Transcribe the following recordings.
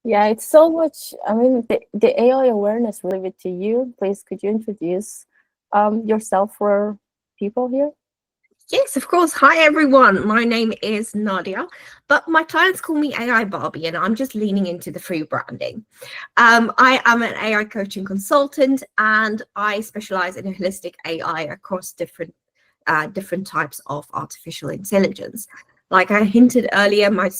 Yeah, it's so much. I mean, the AI awareness really it to you. Please, could you introduce yourself for people here? Yes, of course. Hi, everyone. My name is Nadia, but my clients call me AI Barbie, and I'm just leaning into the free branding. I am an AI coaching consultant, and I specialize in holistic AI across different types of artificial intelligence. Like I hinted earlier, my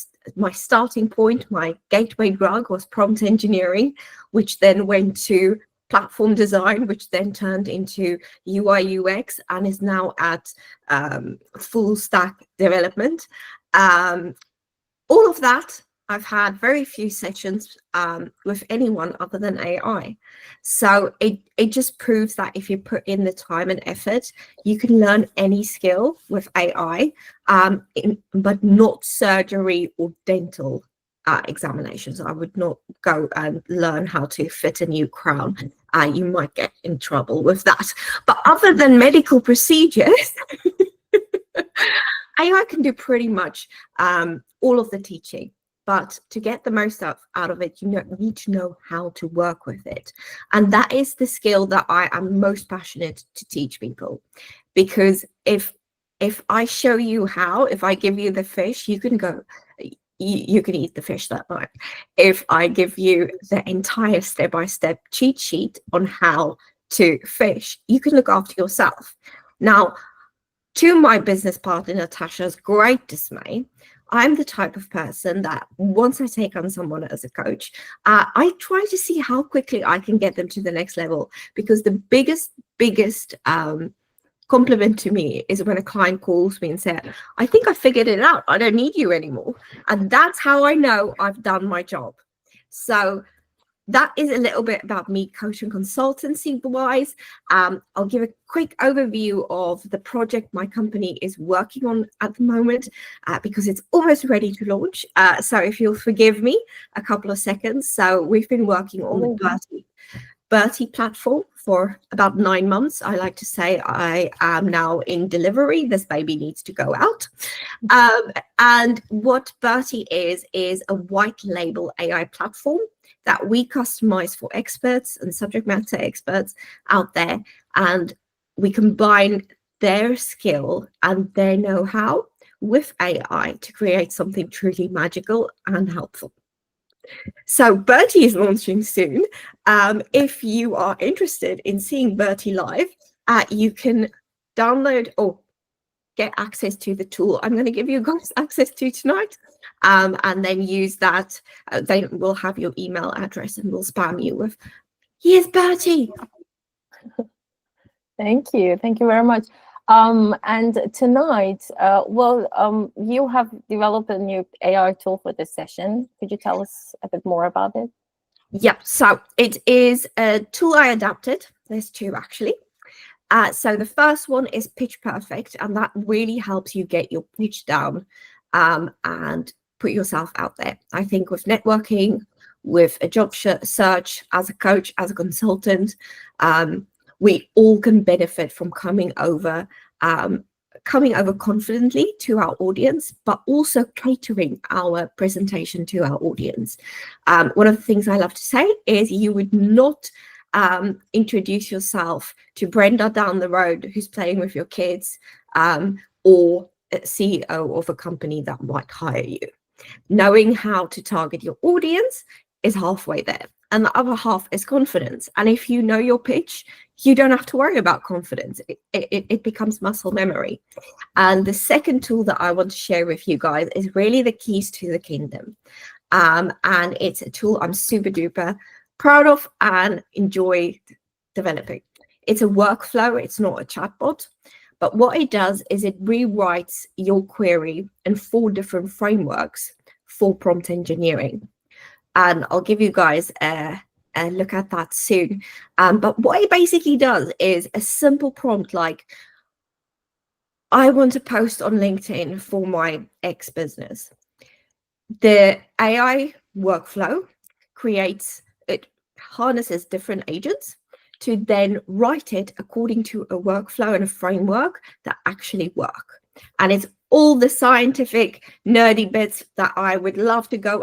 starting point, my gateway drug was prompt engineering, which then went to platform design, which then turned into UI UX and is now at full stack development. Um, all of that, I've had very few sessions with anyone other than AI. So it just proves that if you put in the time and effort, you can learn any skill with AI, but not surgery or dental examinations. I would not go and learn how to fit a new crown. You might get in trouble with that. But other than medical procedures, AI can do pretty much all of the teaching, but to get the most out of it, you need to know how to work with it. And that is the skill that I am most passionate to teach people. Because if I show you how, if I give you the fish, you can go, you can eat the fish that night. If I give you the entire step-by-step cheat sheet on how to fish, you can look after yourself. Now, to my business partner, Natasha's great dismay, I'm the type of person that once I take on someone as a coach, I try to see how quickly I can get them to the next level. Because the biggest compliment to me is when a client calls me and says, I think I figured it out. I don't need you anymore. And that's how I know I've done my job. So that is a little bit about me coaching consultancy wise. I'll give a quick overview of the project my company is working on at the moment because it's almost ready to launch. So if you'll forgive me a couple of seconds. So we've been working on the Bertie platform for about 9 months. I like to say I am now in delivery. This baby needs to go out. And what Bertie is a white label AI platform that we customize for experts and subject matter experts out there. And we combine their skill and their know-how with AI to create something truly magical and helpful. So Bertie is launching soon. If you are interested in seeing Bertie live, you can download or get access to the tool I'm going to give you guys access to tonight, and then use that. They will have your email address and will spam you with, here's Bertie. Thank you very much. And tonight, you have developed a new AI tool for this session. Could you tell us a bit more about it? Yeah, so it is a tool I adapted. There's two actually. So the first one is Pitch Perfect, and that really helps you get your pitch down and put yourself out there. I think with networking, with a job search, as a coach, as a consultant, we all can benefit from coming over confidently to our audience, but also catering our presentation to our audience. One of the things I love to say is you would not introduce yourself to Brenda down the road who's playing with your kids, or a CEO of a company that might hire you. Knowing how to target your audience is halfway there, and the other half is confidence. And if you know your pitch, you don't have to worry about confidence. It becomes muscle memory. And the second tool that I want to share with you guys is really the keys to the kingdom. And it's a tool I'm super duper proud of and enjoy developing. It's a workflow, it's not a chatbot, but what it does is it rewrites your query in 4 different frameworks for prompt engineering. And I'll give you guys a look at that soon. But what it basically does is a simple prompt like, I want to post on LinkedIn for my ex business. The AI workflow harnesses different agents to then write it according to a workflow and a framework that actually work. And it's all the scientific nerdy bits that I would love to go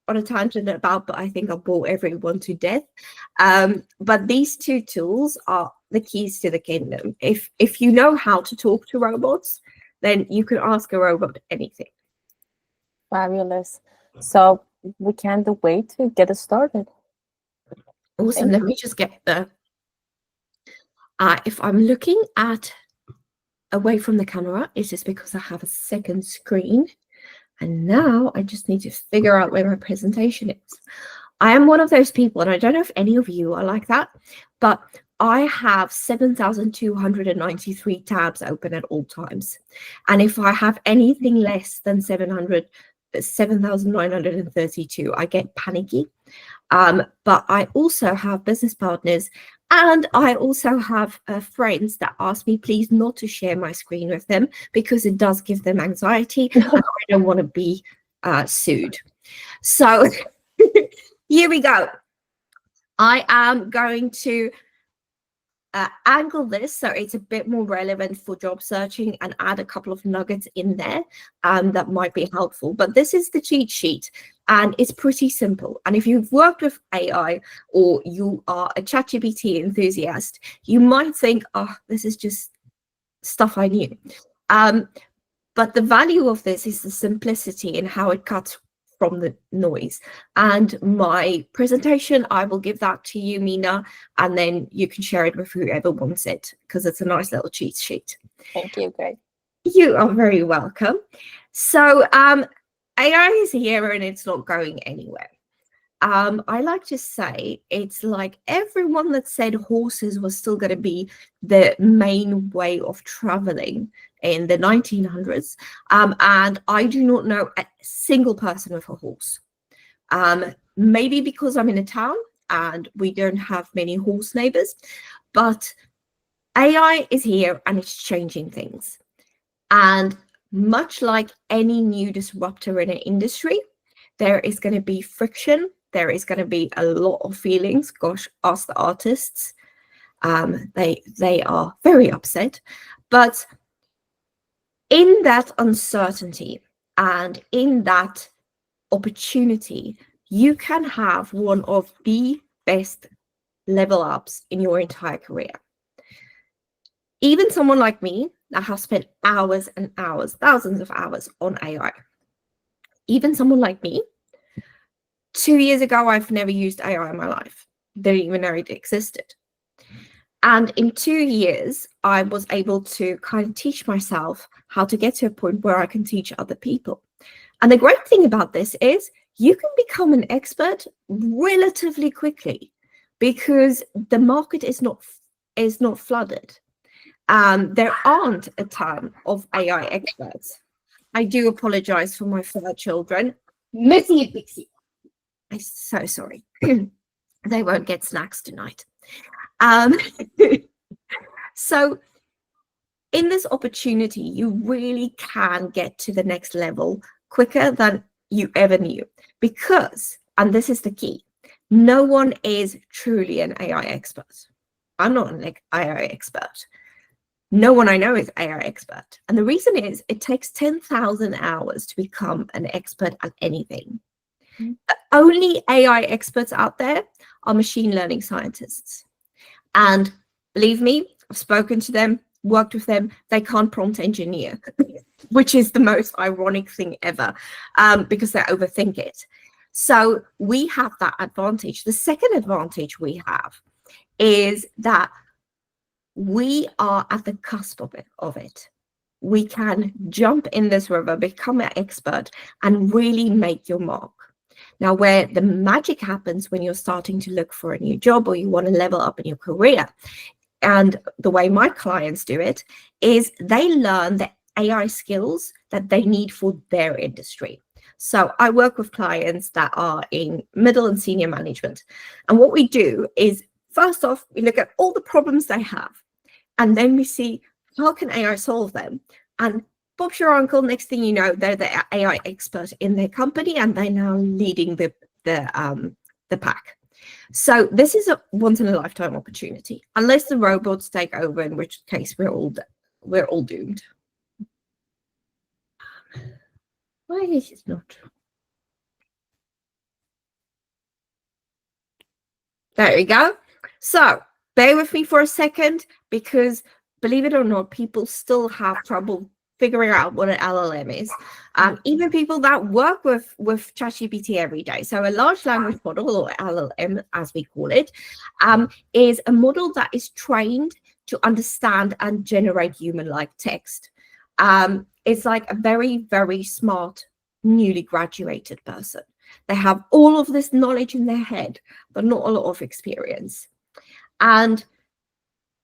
on a tangent about, but I think I'll bore everyone to death. But these two tools are the keys to the kingdom. If you know how to talk to robots, then you can ask a robot anything. Fabulous. So we can't wait to get it started. Awesome. Let me just get the. If I'm looking at away from the camera, it's just because I have a second screen. And now I just need to figure out where my presentation is. I am one of those people, and I don't know if any of you are like that, but I have 7,293 tabs open at all times. And if I have anything less than 7,932, I get panicky. But I also have business partners, and I also have friends that ask me please not to share my screen with them because it does give them anxiety and I don't want to be sued. So here we go. I am going to angle this so it's a bit more relevant for job searching and add a couple of nuggets in there that might be helpful. But this is the cheat sheet and it's pretty simple. And if you've worked with AI or you are a ChatGPT enthusiast, you might think, oh, this is just stuff I knew. But the value of this is the simplicity and how it cuts from the noise. And my presentation, I will give that to you, Mina, and then you can share it with whoever wants it because it's a nice little cheat sheet. Thank you, Greg. You are very welcome. So AI is here and it's not going anywhere. I like to say it's like everyone that said horses was still going to be the main way of traveling in the 1900s. And I do not know a single person with a horse. Maybe because I'm in a town and we don't have many horse neighbors, but AI is here and it's changing things. And much like any new disruptor in an industry, there is going to be friction. There is going to be a lot of feelings. Gosh, ask the artists. They are very upset. But in that uncertainty and in that opportunity, you can have one of the best level ups in your entire career. Even someone like me that has spent hours and hours, thousands of hours on AI. Even someone like me, 2 years ago, I've never used AI in my life. Didn't even know it existed. And in 2 years, I was able to kind of teach myself how to get to a point where I can teach other people. And the great thing about this is you can become an expert relatively quickly because the market is not flooded. There aren't a ton of AI experts. I do apologize for my fur children. Missy and Pixie. I'm so sorry. They won't get snacks tonight. So in this opportunity, you really can get to the next level quicker than you ever knew because, and this is the key, no one is truly an AI expert. I'm not an AI expert. No one I know is AI expert. And the reason is it takes 10,000 hours to become an expert at anything. The only AI experts out there are machine learning scientists. And believe me, I've spoken to them, worked with them, they can't prompt engineer, which is the most ironic thing ever because they overthink it. So we have that advantage. The second advantage we have is that we are at the cusp of it. We can jump in this river, become an expert, and really make your mark. Now, where the magic happens when you're starting to look for a new job or you want to level up in your career, and the way my clients do it is they learn the AI skills that they need for their industry. So I work with clients that are in middle and senior management. And what we do is, first off, we look at all the problems they have, and then we see how can AI solve them. And Bob's your uncle, next thing you know, they're the AI expert in their company and they're now leading the pack. So this is a once in a lifetime opportunity, unless the robots take over, in which case we're all doomed. Why is it not? There we go. So bear with me for a second, because believe it or not, people still have trouble figuring out what an LLM is. Even people that work with ChatGPT every day. So a large language model, or LLM as we call it, is a model that is trained to understand and generate human-like text. It's like a very, very smart, newly graduated person. They have all of this knowledge in their head, but not a lot of experience. And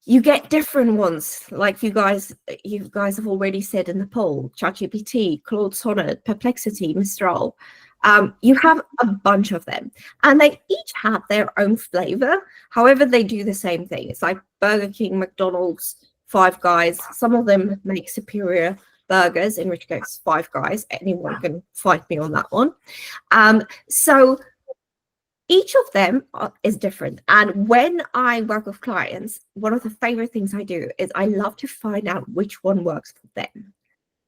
you get different ones, like you guys have already said in the poll: ChatGPT, Claude Sonnet, Perplexity, Mistral. You have a bunch of them, and they each have their own flavor. However, they do the same thing. It's like Burger King, McDonald's, Five Guys. Some of them make superior burgers, in which case Five Guys. Anyone can fight me on that one. So each of them is different. And when I work with clients, one of the favorite things I do is I love to find out which one works for them,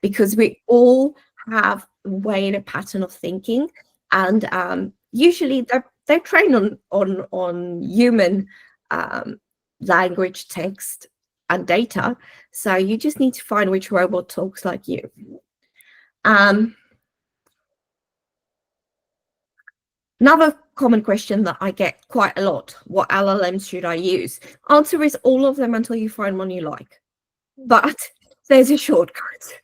because we all have a way and a pattern of thinking. And usually they're trained on human language, text, and data. So you just need to find which robot talks like you. Another common question that I get quite a lot: what LLMs should I use? Answer is all of them until you find one you like. But there's a shortcut.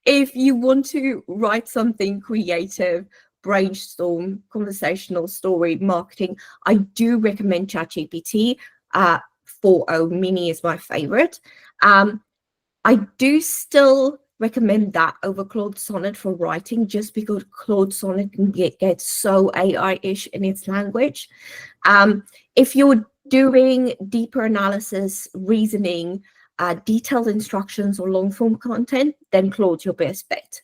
If you want to write something creative, brainstorm, conversational, story, marketing, I do recommend ChatGPT. 4.0 Mini is my favorite. I do still recommend that over Claude Sonnet for writing, just because Claude Sonnet can get so AI-ish in its language. If you're doing deeper analysis, reasoning, detailed instructions, or long-form content, then Claude's your best bet.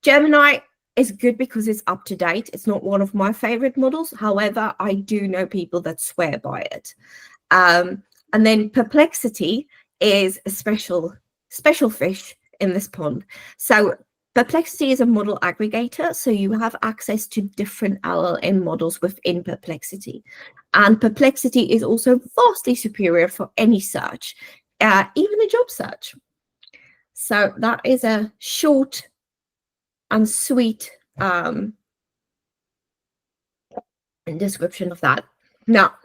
Gemini is good because it's up to date. It's not one of my favorite models. However, I do know people that swear by it. And then Perplexity is a special fish in this pond. So Perplexity is a model aggregator, so you have access to different LLM models within Perplexity. And Perplexity is also vastly superior for any search, even a job search. So that is a short and sweet description of that. Now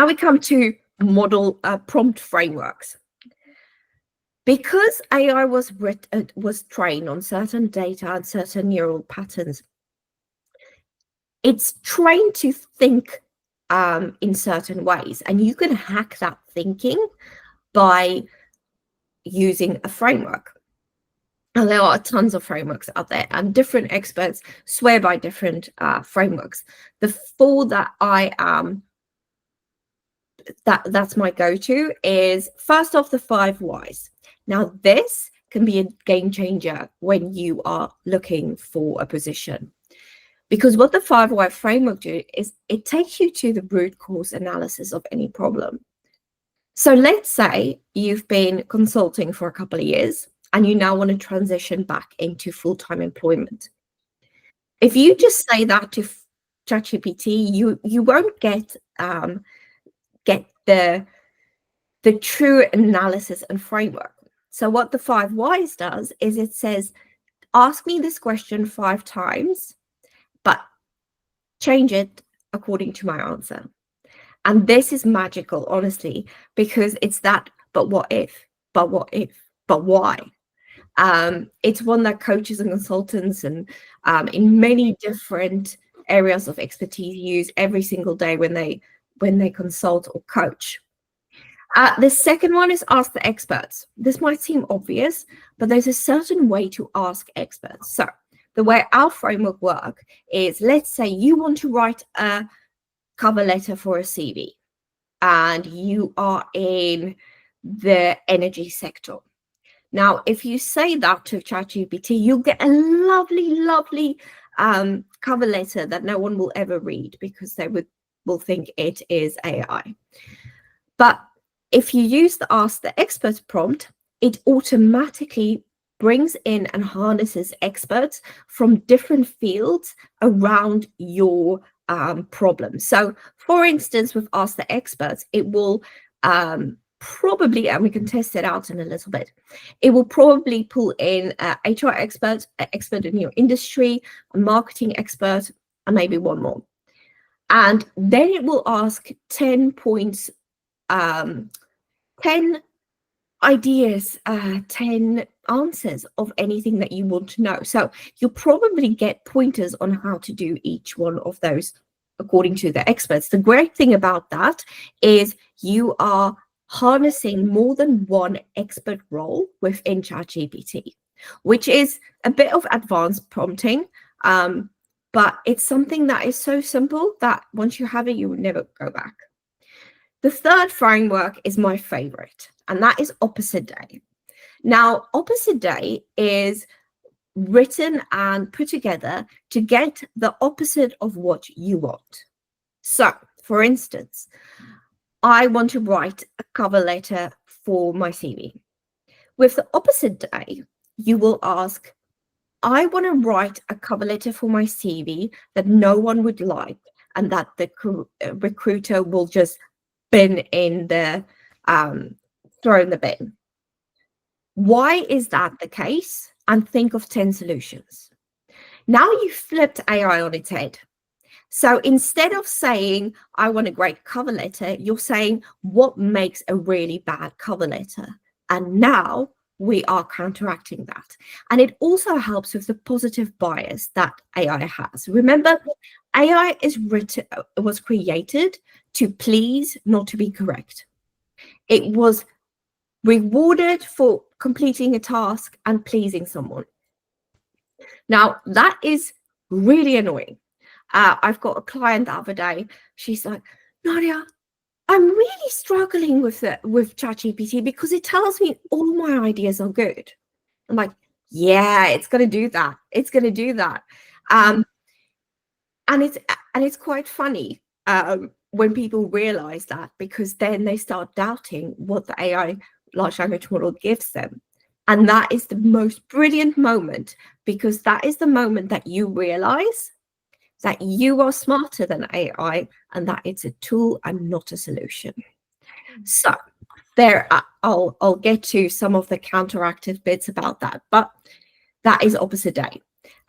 we come to model prompt frameworks. Because AI was trained on certain data and certain neural patterns, it's trained to think in certain ways, and you can hack that thinking by using a framework. And there are tons of frameworks out there, and different experts swear by different frameworks. The four that I that's my go-to is, first off, the 5 whys. Now, this can be a game changer when you are looking for a position, because what the 5 why framework do is it takes you to the root cause analysis of any problem. So let's say you've been consulting for a couple of years and you now want to transition back into full-time employment. If you just say that to ChatGPT, you won't get the true analysis and framework. So what the 5 whys does is it says, ask me this question 5 times, but change it according to my answer. And this is magical, honestly, because it's that, but what if, but why? It's one that coaches and consultants and in many different areas of expertise use every single day when they consult or coach. The second one is ask the experts. This might seem obvious, but there's a certain way to ask experts. So the way our framework works is, let's say you want to write a cover letter for a CV and you are in the energy sector. Now, if you say that to ChatGPT, you'll get a lovely cover letter that no one will ever read because they will think it is AI. But if you use the Ask the Expert prompt, it automatically brings in and harnesses experts from different fields around your problems. So for instance, with Ask the Experts, it will probably, and we can test it out in a little bit, it will probably pull in HR expert, expert in your industry, a marketing expert, and maybe one more. And then it will ask 10 points, 10 ideas, 10 answers of anything that you want to know. So you'll probably get pointers on how to do each one of those according to the experts. The great thing about that is you are harnessing more than one expert role within ChatGPT, which is a bit of advanced prompting, but it's something that is so simple that once you have it, you will never go back. The third framework is my favorite, and that is Opposite Day. Now, Opposite Day is written and put together to get the opposite of what you want. So, for instance, I want to write a cover letter for my CV. With the Opposite Day, you will ask, I want to write a cover letter for my CV that no one would like and that the recruiter will just bin in the throw in the bin. Why is that the case? And think of 10 solutions. Now you've flipped AI on its head. So instead of saying, I want a great cover letter, you're saying, what makes a really bad cover letter? And now we are counteracting that. And it also helps with the positive bias that AI has. Remember, AI was created to please, not to be correct. It was rewarded for completing a task and pleasing someone. Now, that is really annoying. I've got a client the other day. She's like, Nadia, I'm really struggling with ChatGPT because it tells me all my ideas are good. I'm like, yeah, it's going to do that. It's going to do that. And it's quite funny when people realize that, because then they start doubting what the AI large language model gives them. And that is the most brilliant moment, because that is the moment that you realize that you are smarter than AI and that it's a tool and not a solution. So there, I'll get to some of the counteractive bits about that, but that is Opposite Day.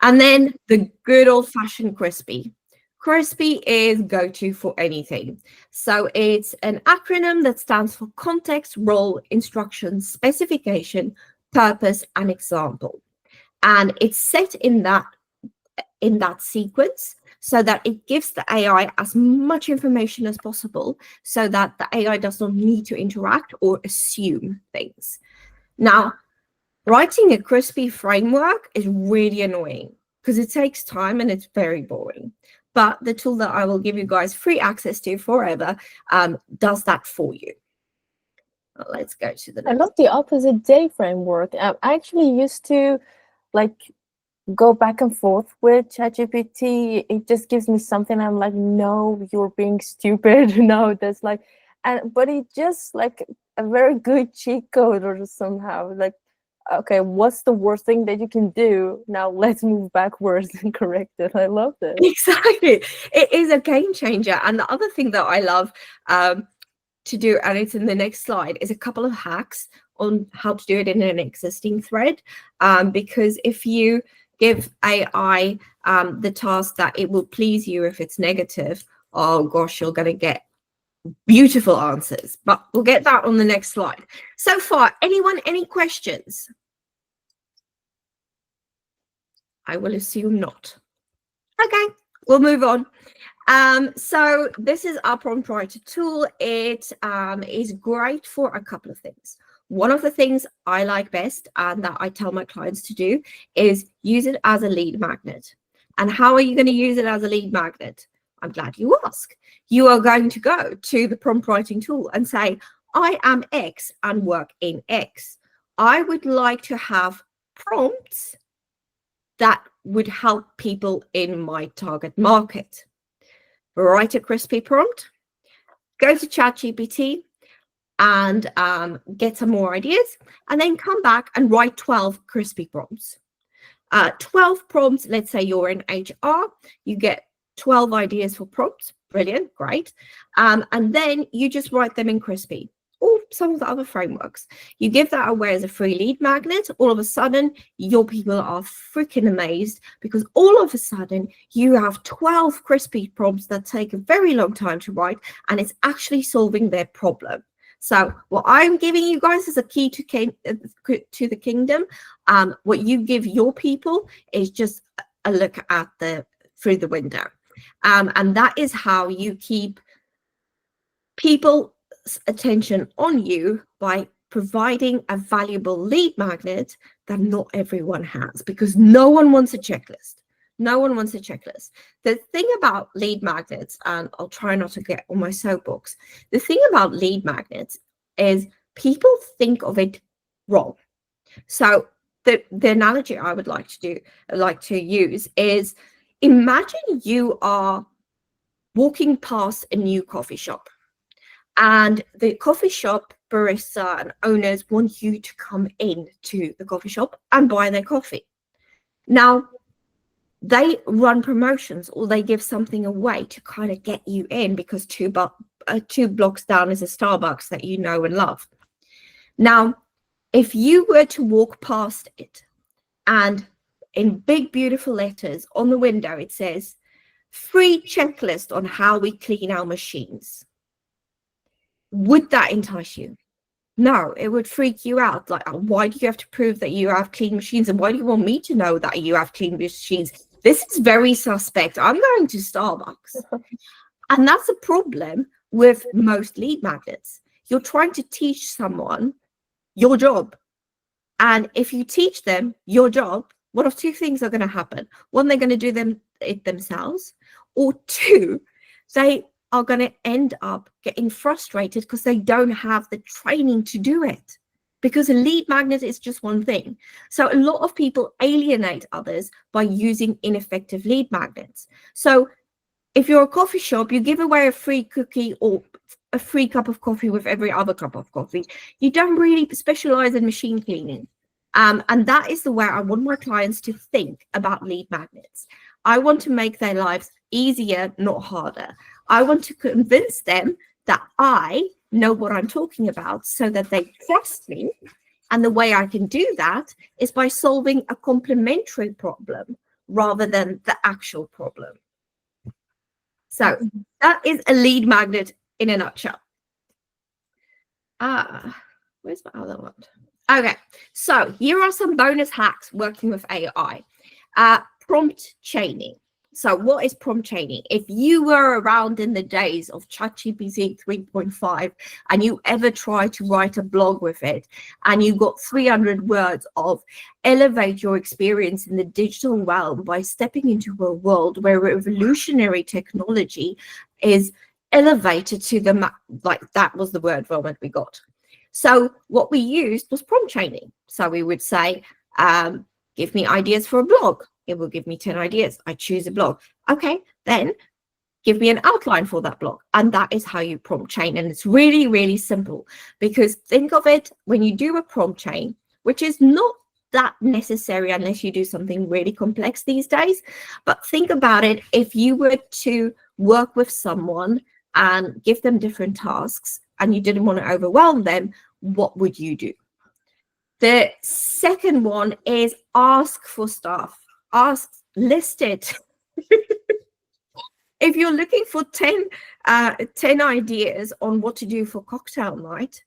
And then the good old-fashioned Crispy. Crispy is go-to for anything. So it's an acronym that stands for context, role, instruction, specification, purpose, and example. And it's set in that sequence so that it gives the AI as much information as possible so that the AI does not need to interact or assume things. Now, writing a Crispy framework is really annoying because it takes time and it's very boring. But the tool that I will give you guys free access to forever does that for you. Let's go to the next. I love the Opposite Day framework. I actually used to go back and forth with ChatGPT. It just gives me something. I'm like, no, you're being stupid. No, that's but it just a very good cheat code or somehow okay, what's the worst thing that you can do? Now let's move backwards and correct it. I love this. Exactly. It is a game changer. And the other thing that I love to do, and it's in the next slide, is a couple of hacks on how to do it in an existing thread. Because if you give AI the task that it will please you if it's negative, oh gosh, you're going to get beautiful answers. But we'll get that on the next slide. So far, anyone, any questions? I will assume not. Okay, we'll move on. So this is our prompt writer tool. It is great for a couple of things. One of the things I like best and that I tell my clients to do is use it as a lead magnet. And how are you going to use it as a lead magnet? I'm glad you asked. You are going to go to the prompt writing tool and say, I am X and work in X. I would like to have prompts that would help people in my target market. Write a Crispy prompt, go to ChatGPT and get some more ideas, and then come back and write 12 Crispy prompts. 12 prompts, let's say you're in HR, you get 12 ideas for prompts. Brilliant, great. And then you just write them in Crispy or some of the other frameworks. You give that away as a free lead magnet. All of a sudden, your people are freaking amazed because all of a sudden you have 12 Crispy prompts that take a very long time to write, and it's actually solving their problem. So what I'm giving you guys is a key to the kingdom. What you give your people is just a look at through the window. And that is how you keep people's attention on you, by providing a valuable lead magnet that not everyone has, because no one wants a checklist. No one wants a checklist. The thing about lead magnets, and I'll try not to get on my soapbox, the thing about lead magnets is people think of it wrong. So the analogy I would like to use is, imagine you are walking past a new coffee shop, and the coffee shop barista and owners want you to come in to the coffee shop and buy their coffee. Now, they run promotions or they give something away to kind of get you in, because two blocks down is a Starbucks that you know and love. Now, if you were to walk past it, and in big, beautiful letters on the window, it says, free checklist on how we clean our machines, would that entice you? No, it would freak you out. Like, why do you have to prove that you have clean machines? And why do you want me to know that you have clean machines? This is very suspect. I'm going to Starbucks. And that's a problem with most lead magnets. You're trying to teach someone your job. And if you teach them your job, one of two things are going to happen. One, they're going to do it themselves. Or two, they are going to end up getting frustrated because they don't have the training to do it. Because a lead magnet is just one thing. So a lot of people alienate others by using ineffective lead magnets. So if you're a coffee shop, you give away a free cookie or a free cup of coffee with every other cup of coffee. You don't really specialize in machine cleaning. And that is the way I want my clients to think about lead magnets. I want to make their lives easier, not harder. I want to convince them that I know what I'm talking about so that they trust me. And the way I can do that is by solving a complementary problem rather than the actual problem. So that is a lead magnet in a nutshell. Where's my other one? Okay, so here are some bonus hacks working with AI. Prompt chaining. So what is prompt chaining? If you were around in the days of ChatGPT 3.5 and you ever tried to write a blog with it and you got 300 words of elevate your experience in the digital realm by stepping into a world where revolutionary technology is elevated to the like that was the word vomit we got. So what we used was prompt chaining. So we would say, give me ideas for a blog. It will give me 10 ideas. I choose a blog. Okay, then give me an outline for that blog. And that is how you prompt chain. And it's really, really simple, because think of it when you do a prompt chain, which is not that necessary unless you do something really complex these days. But think about it. If you were to work with someone and give them different tasks and you didn't want to overwhelm them, what would you do? The second one is ask for stuff. List it. If you're looking for 10 ideas on what to do for cocktail night,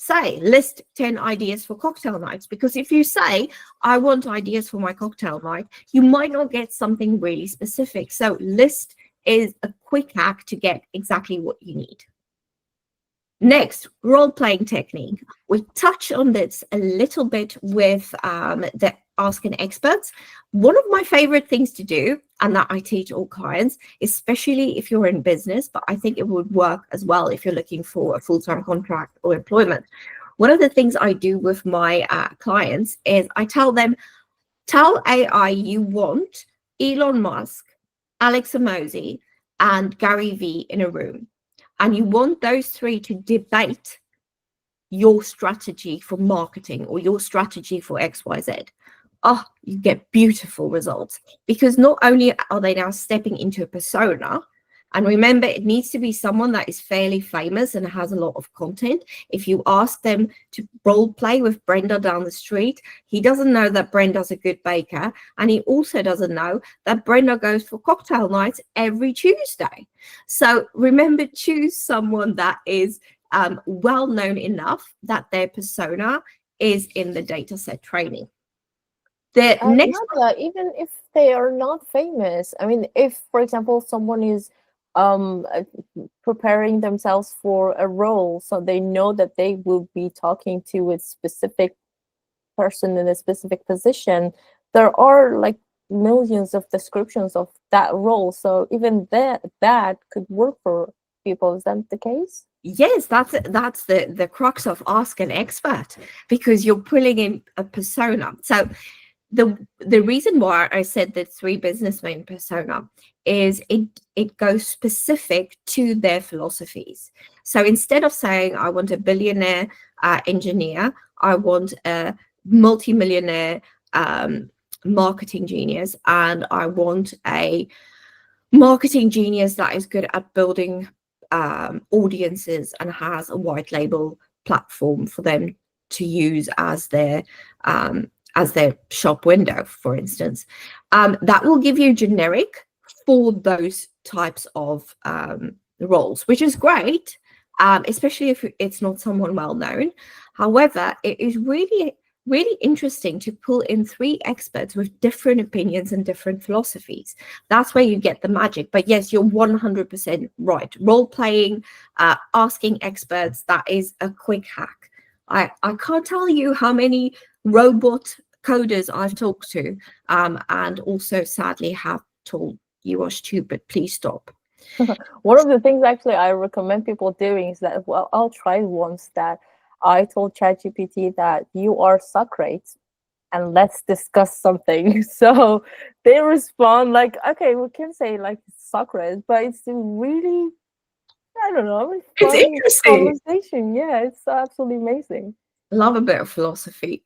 list 10 ideas for cocktail nights. Because if you say, I want ideas for my cocktail night, you might not get something really specific. So list is a quick hack to get exactly what you need. Next, role-playing technique. We touch on this a little bit with the Asking Experts. One of my favorite things to do, and that I teach all clients, especially if you're in business, but I think it would work as well if you're looking for a full-time contract or employment. One of the things I do with my clients is I tell them, tell AI you want Elon Musk, Alex Hormozi, and Gary Vee in a room. And you want those three to debate your strategy for marketing or your strategy for XYZ. oh, you get beautiful results, because not only are they now stepping into a persona, and remember, it needs to be someone that is fairly famous and has a lot of content. If you ask them to role play with Brenda down the street, he doesn't know that Brenda's a good baker. And he also doesn't know that Brenda goes for cocktail nights every Tuesday. So remember, choose someone that is well known enough that their persona is in the dataset training. The next Nadia, even if they are not famous, I mean, if, for example, someone is um uh, preparing themselves for a role, so they know that they will be talking to a specific person in a specific position, there are like millions of descriptions of that role. So even that could work for people. Is that the case? Yes, that's the crux of Ask an Expert, because you're pulling in a persona. So the reason why I said the three businessmen persona is it goes specific to their philosophies. So instead of saying I want a billionaire engineer, I want a multimillionaire marketing genius, and I want a marketing genius that is good at building audiences and has a white label platform for them to use as their shop window, for instance. That will give you generic for those types of roles, which is great, especially if it's not someone well known. However, it is really interesting to pull in three experts with different opinions and different philosophies. That's where you get the magic. But yes, you're 100% right. Role playing, asking experts, that is a quick hack. I can't tell you how many robot coders I've talked to, and also sadly have told, you are stupid, please stop. One of the things actually I recommend people doing is that, well, I'll try once that I told ChatGPT that you are Socrates and let's discuss something. So they respond like, okay, we can say like Socrates, but it's a really, I don't know, a It's fun interesting. conversation. Yeah, it's absolutely amazing. Love a bit of philosophy.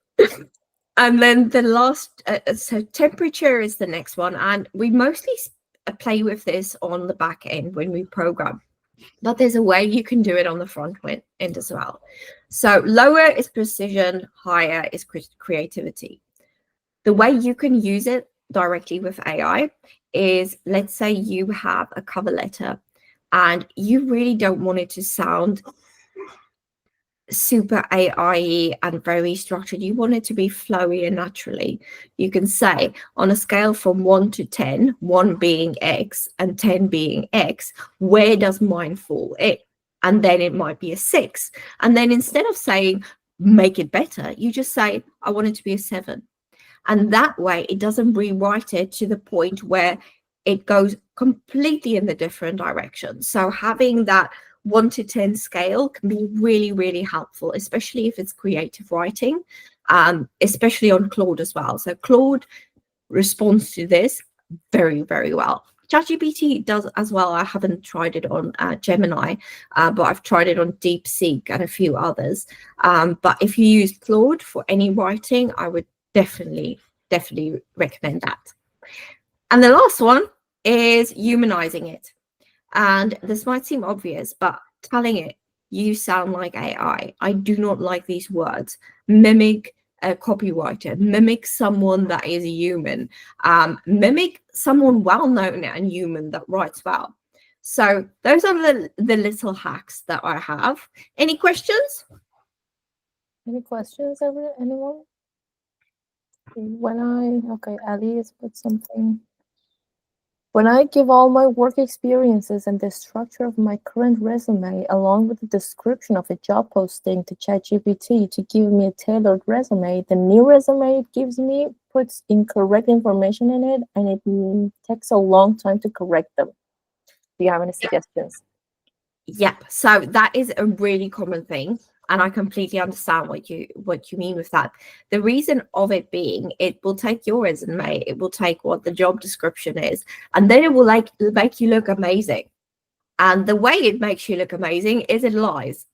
And then the last, so temperature is the next one. And we mostly play with this on the back end when we program, but there's a way you can do it on the front end as well. So lower is precision, higher is creativity. The way you can use it directly with AI is, let's say you have a cover letter and you really don't want it to sound super AI and very structured. You want it to be flowy and naturally. You can say, on a scale from 1 to 10, 1 being X and 10 being X, where does mine fall in? And then it might be a 6. And then instead of saying make it better, you just say I want it to be a 7. And that way it doesn't rewrite it to the point where it goes completely in the different direction. So having that 1 to 10 scale can be really helpful, especially if it's creative writing, especially on Claude as well. So Claude responds to this very well. ChatGPT does as well. I haven't tried it on Gemini, but I've tried it on DeepSeek and a few others. But if you use Claude for any writing, I would definitely recommend that. And the last one is humanizing it. And this might seem obvious, but telling it, you sound like AI. I do not like these words. Mimic a copywriter, mimic someone that is human, mimic someone well-known and human that writes well. So those are the little hacks that I have. Any questions? Any questions, anyone? Okay, Ali has put something. When I give all my work experiences and the structure of my current resume, along with the description of a job posting to ChatGPT to give me a tailored resume, the new resume it gives me puts incorrect information in it, and it takes a long time to correct them. Do you have any suggestions? Yep. So that is a really common thing. And I completely understand what you mean with that. The reason of it being, it will take your resume, it will take what the job description is, and then it will make you look amazing. And the way it makes you look amazing is it lies.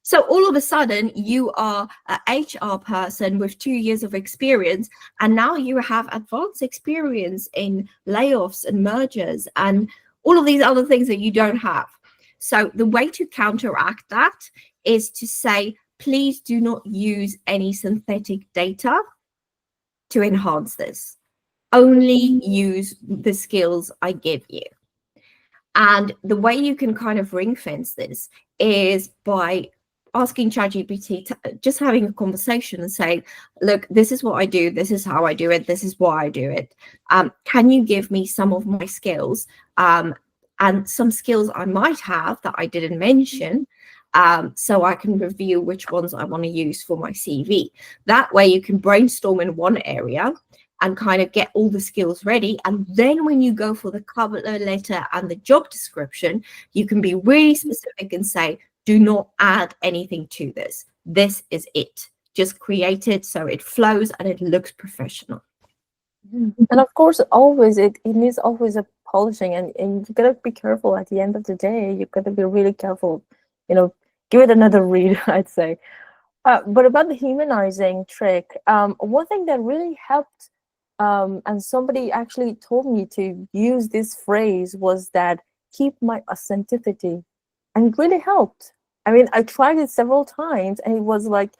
So all of a sudden, you are a HR person with 2 years of experience, and now you have advanced experience in layoffs and mergers and all of these other things that you don't have. So the way to counteract that is to say, please do not use any synthetic data to enhance this. Only use the skills I give you. And the way you can kind of ring fence this is by asking ChatGPT, just having a conversation and saying, look, this is what I do. This is how I do it. This is why I do it. Can you give me some of my skills and some skills I might have that I didn't mention, so I can review which ones I want to use for my CV. That way you can brainstorm in one area and kind of get all the skills ready. And then when you go for the cover letter and the job description, you can be really specific and say, do not add anything to this. This is it. Just create it so it flows and it looks professional. And of course, always it needs always a polishing, and you gotta be careful at the end of the day. You gotta be really careful, give it another read, I'd say. But about the humanizing trick, one thing that really helped, and somebody actually told me to use this phrase, was that keep my authenticity. And it really helped. I mean, I tried it several times and it was like,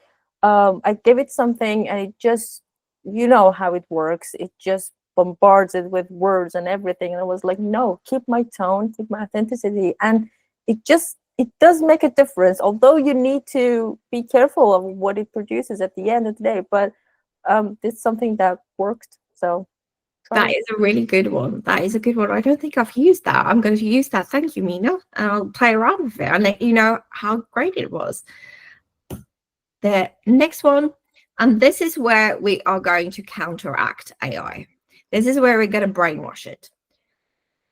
I give it something and it just, you know how it works. It just bombards it with words and everything. And I was like, no, keep my tone, keep my authenticity. And it does make a difference, although you need to be careful of what it produces at the end of the day. But it's something that worked. So that is a really good one. That is a good one. I don't think I've used that. I'm going to use that. Thank you, Mina. And I'll play around with it and let you know how great it was. The next one, and this is where we are going to counteract AI. This is where we're going to brainwash it.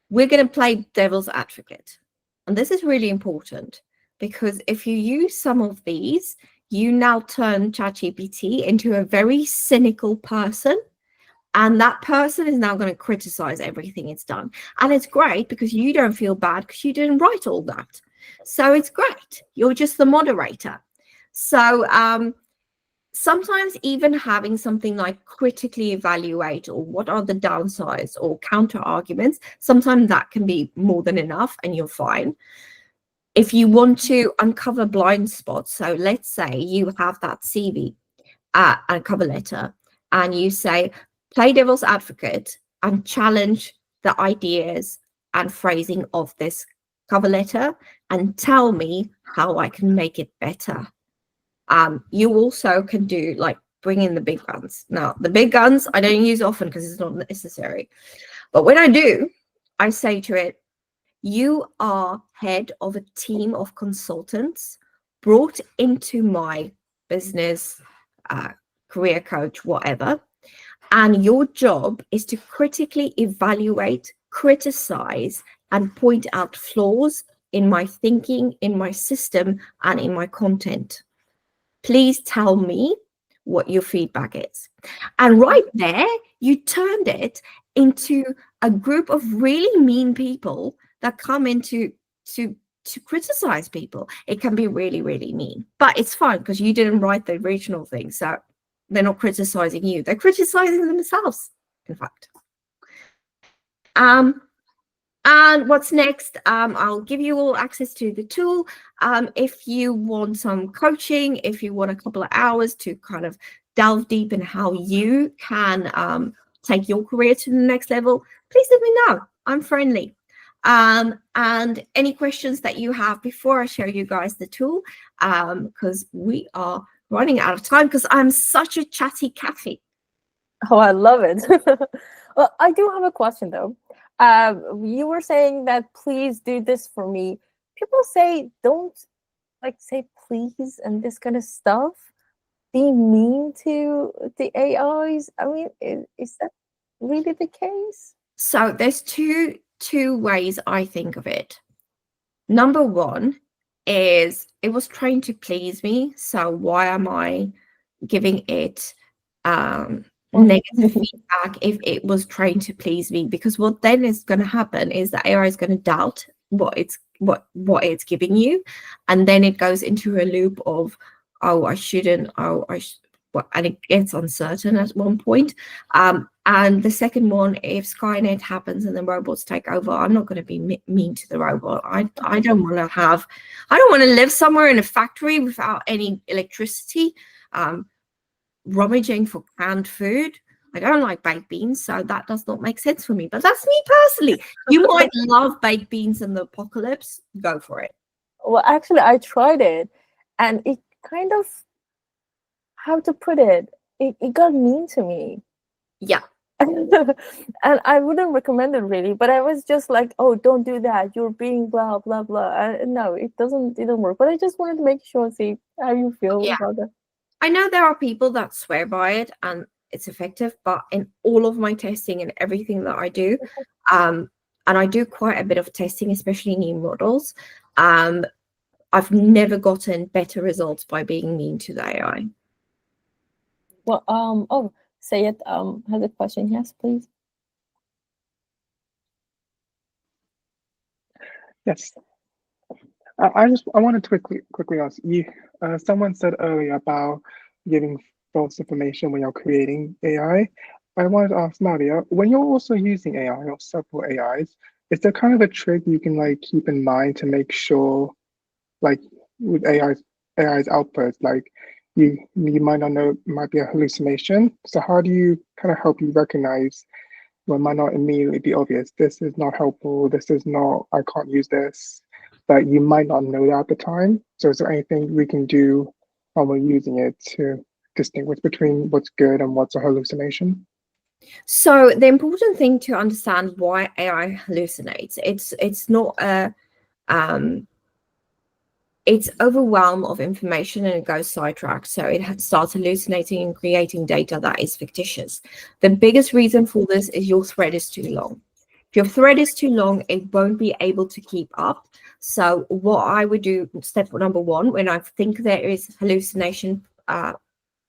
We're going to play devil's advocate. And this is really important because if you use some of these, you now turn ChatGPT into a very cynical person. And that person is now going to criticize everything it's done. And it's great because you don't feel bad because you didn't write all that. So it's great. You're just the moderator. So sometimes even having something like critically evaluate or what are the downsides or counter arguments, sometimes that can be more than enough and you're fine. If you want to uncover blind spots, so let's say you have that CV and cover letter and you say, play devil's advocate and challenge the ideas and phrasing of this cover letter and tell me how I can make it better. You also can do like bring in the big guns. Now, the big guns I don't use often because it's not necessary. But when I do, I say to it, you are head of a team of consultants brought into my business, career coach, whatever. And your job is to critically evaluate, criticize, and point out flaws in my thinking, in my system, and in my content. Please tell me what your feedback is. And right there, you turned it into a group of really mean people that come into to criticize people. It can be really, really mean, but it's fine because you didn't write the original thing. So they're not criticizing you. They're criticizing themselves, in fact. And what's next? I'll give you all access to the tool. If you want some coaching, if you want a couple of hours to kind of delve deep in how you can take your career to the next level, please let me know. I'm friendly. And any questions that you have before I show you guys the tool, because we are running out of time because I'm such a chatty Cathy. Oh, I love it. Well, I do have a question though. You were saying that please do this for me. People say don't say please and this kind of stuff. Be mean to the AIs. I mean, is that really the case? So there's two ways I think of it. Number one is it was trained to please me. So why am I giving it negative feedback if it was trained to please me? Because what then is going to happen is the AI is going to doubt what it's giving you, and then it goes into a loop of, oh, I shouldn't, oh, well, and it gets uncertain at one point. And the second one, if Skynet happens and the robots take over, I'm not going to be mean to the robot. I don't want to have, I don't want to live somewhere in a factory without any electricity, rummaging for canned food. I don't like baked beans, so that does not make sense for me. But that's me personally. You might love baked beans in the apocalypse. Go for it. Well, actually, I tried it, and it kind of, how to put it, it got mean to me. Yeah. And I wouldn't recommend it really, but I was just like, oh, don't do that. You're being blah, blah, blah. No, it didn't work. But I just wanted to make sure, see how you feel Yeah. about that. I know there are people that swear by it and it's effective, but in all of my testing and everything that I do, and I do quite a bit of testing, especially new models, I've never gotten better results by being mean to the AI. Well, oh, say it. Has a question? Yes, please. Yes. I wanted to quickly ask you. Someone said earlier about giving false information when you're creating AI. I wanted to ask Nadia, when you're also using AI or several AIs, is there kind of a trick you can like keep in mind to make sure, like with AI's outputs, like you might not know it might be a hallucination. So how do you kind of help you recognize what might not immediately be obvious? This is not helpful. This is not. I can't use this. But you might not know that at the time. So is there anything we can do when we're using it to distinguish between what's good and what's a hallucination? So the important thing to understand why AI hallucinates, it's not a it's overwhelm of information and it goes sidetracked. So it starts hallucinating and creating data that is fictitious. The biggest reason for this is your thread is too long. If your thread is too long, it won't be able to keep up. So what I would do, step number one, when I think there is hallucination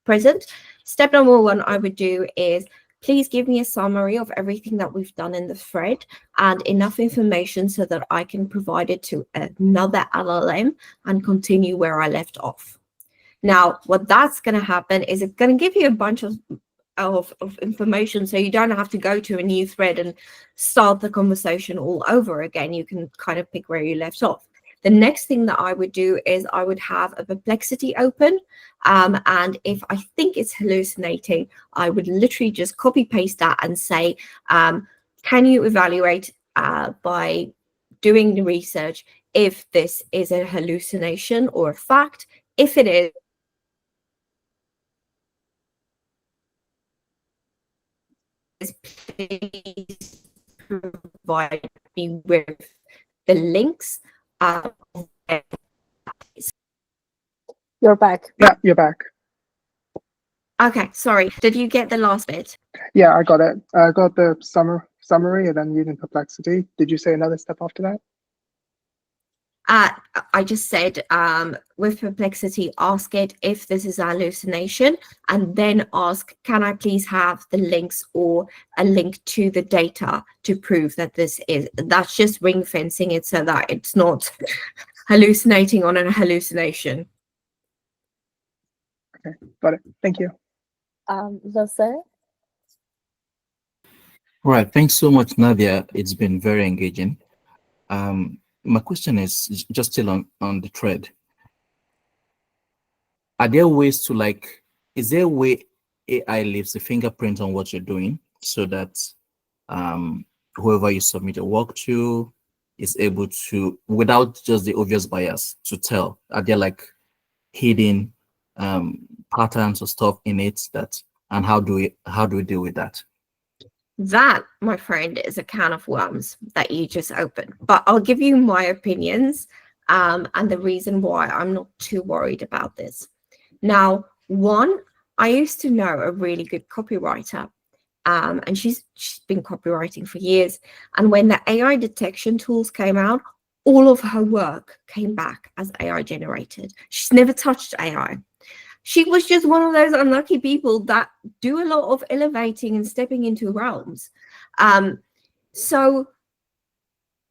present, step number one I would do is, please give me a summary of everything that we've done in the thread and enough information so that I can provide it to another LLM and continue where I left off. Now, what that's going to happen is it's going to give you a bunch of information, so you don't have to go to a new thread and start the conversation all over again. You can kind of pick where you left off. The next thing that I would do is I would have a perplexity open. And if I think it's hallucinating, I would literally just copy paste that and say, can you evaluate by doing the research if this is a hallucination or a fact? If it is, please provide me with the links. You're back. Yeah, you're back. Okay, sorry. Did you get the last bit? Yeah, I got it. I got the summary and then using perplexity. Did you say another step after that? I just said with perplexity, ask it if this is a hallucination, and then ask, can I please have the links or a link to the data to prove that this is, that's just ring fencing it so that it's not hallucinating on a hallucination. Okay, got it. Thank you. Jose? All right, thanks so much, Nadia. It's been very engaging. My question is just still on the thread. Are there ways to like, is there a way AI leaves a fingerprint on what you're doing so that whoever you submit your work to is able to, without just the obvious bias, to tell? Are there like hidden patterns or stuff in it that, and how do we deal with that? That, my friend, is a can of worms that you just opened. But I'll give you my opinions and the reason why I'm not too worried about this. Now, one, I used to know a really good copywriter, and she's been copywriting for years. And when the AI detection tools came out, all of her work came back as AI generated. She's never touched AI. She was just one of those unlucky people that do a lot of elevating and stepping into realms. So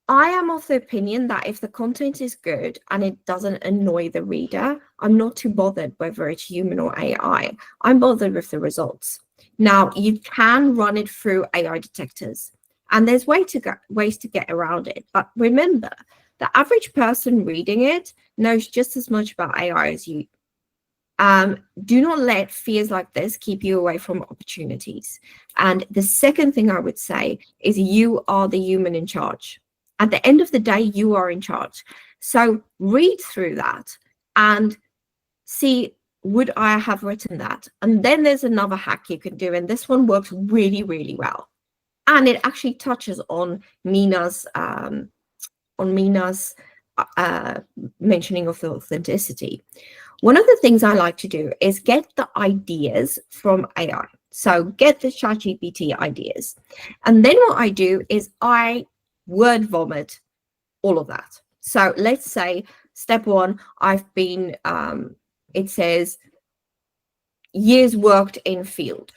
I am of the opinion that if the content is good and it doesn't annoy the reader, I'm not too bothered whether it's human or AI. I'm bothered with the results. Now, you can run it through AI detectors, and there's ways to get around it. But remember, the average person reading it knows just as much about AI as you. Do not let fears like this keep you away from opportunities. And the second thing I would say is you are the human in charge. At the end of the day, you are in charge. So read through that and see, would I have written that? And then there's another hack you can do. And this one works really, really well. And it actually touches on Mina's mentioning of the authenticity. One of the things I like to do is get the ideas from AI. So get the ChatGPT ideas. And then what I do is I word vomit all of that. So let's say step one, I've been, it says years worked in field.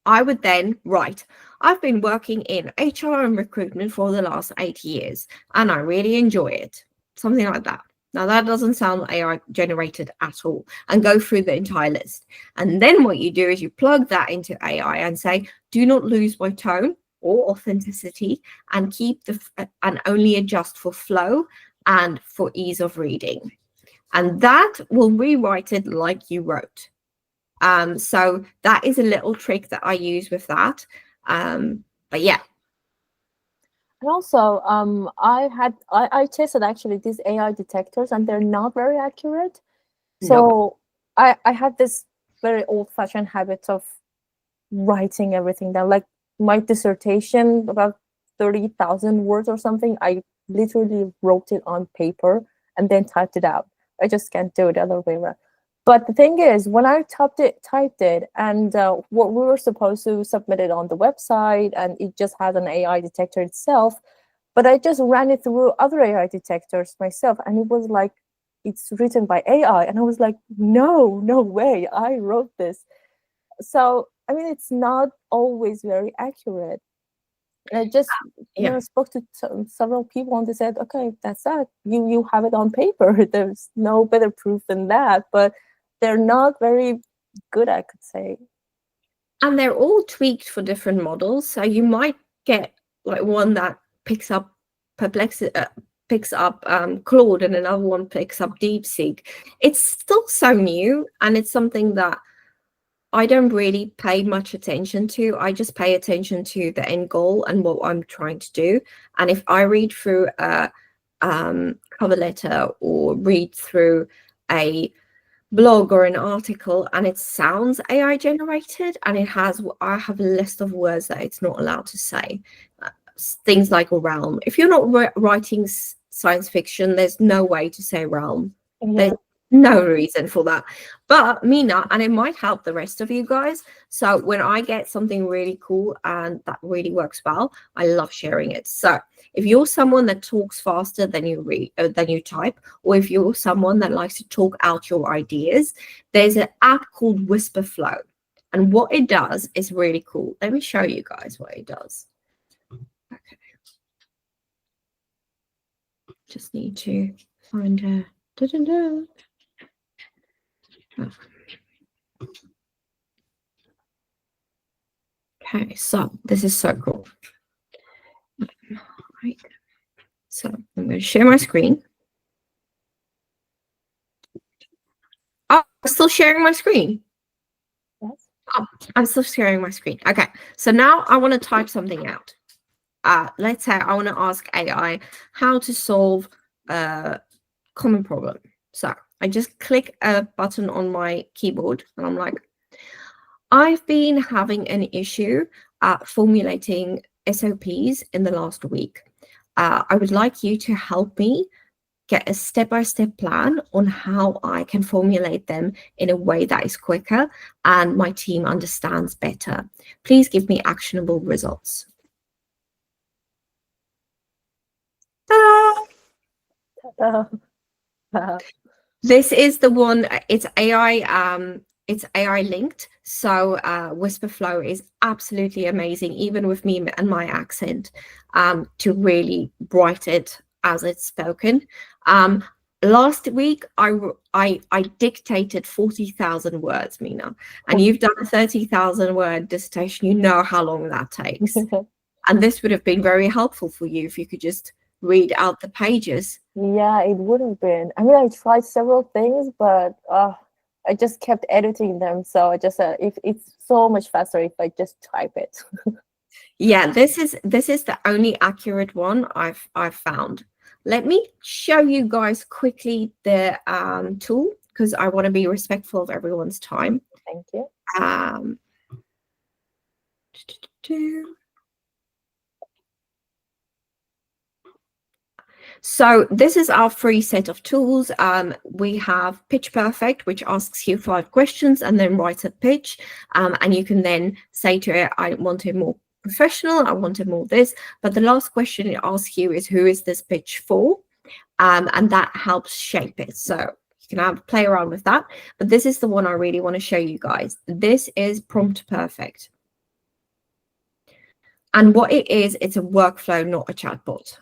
I would then write, I've been working in HR and recruitment for the last 8 years, and I really enjoy it. Something like that. Now, that doesn't sound AI generated at all, and go through the entire list. And then what you do is you plug that into AI and say, do not lose my tone or authenticity, and keep and only adjust for flow and for ease of reading. And that will rewrite it like you wrote. So that is a little trick that I use with that. But yeah. And also, I tested actually these AI detectors, and they're not very accurate. So I had this very old-fashioned habit of writing everything down. Like my dissertation, about 30,000 words or something, I literally wrote it on paper and then typed it out. I just can't do it the other way around. But the thing is, when I typed it, and what we were supposed to submit it on the website, and it just has an AI detector itself. But I just ran it through other AI detectors myself, and it was like, it's written by AI, and I was like, no way, I wrote this. So I mean, it's not always very accurate. And I just spoke to several people, and they said, okay, that's that. You have it on paper. There's no better proof than that. But they're not very good, I could say. And they're all tweaked for different models. So you might get like one that picks up Claude, and another one picks up DeepSeek. It's still so new, and it's something that I don't really pay much attention to. I just pay attention to the end goal and what I'm trying to do. And if I read through a cover letter or read through a blog or an article and it sounds AI generated, and I have a list of words that it's not allowed to say, things like a realm. If you're not writing science fiction, there's no way to say realm. There's no reason for that. But Mina, and it might help the rest of you guys, so when I get something really cool and that really works well, I love sharing it. So if you're someone that talks faster than you type, or if you're someone that likes to talk out your ideas, there's an app called Whisper Flow, and what it does is really cool. Let me show you guys what it does. Okay, just need to find a Okay, so this is so cool. Right. So I'm going to share my screen. Oh, I'm still sharing my screen. Yes. Oh, I'm still sharing my screen. Okay, so now I want to type something out. Let's say I want to ask AI how to solve a common problem. So I just click a button on my keyboard, and I'm like, I've been having an issue formulating SOPs in the last week. I would like you to help me get a step-by-step plan on how I can formulate them in a way that is quicker and my team understands better. Please give me actionable results. This is the one. It's AI it's AI linked. So Whisper Flow is absolutely amazing, even with me and my accent, to really write it as it's spoken. Last week, I dictated 40,000 words, Mina, and you've done a 30,000 word dissertation. You know how long that takes. And this would have been very helpful for you if you could just read out the pages. Yeah, it would have been. I mean, I tried several things, but I just kept editing them. So I just if it's so much faster if I just type it. Yeah, this is the only accurate one I've found. Let me show you guys quickly the tool, because I want to be respectful of everyone's time. Thank you. So this is our free set of tools. We have Pitch Perfect, which asks you 5 questions and then writes a pitch. And you can then say to it, I want it more professional, I want it more this. But the last question it asks you is, who is this pitch for? And that helps shape it. So you can have play around with that. But this is the one I really want to show you guys. This is Prompt Perfect. And what it is, it's a workflow, not a chatbot.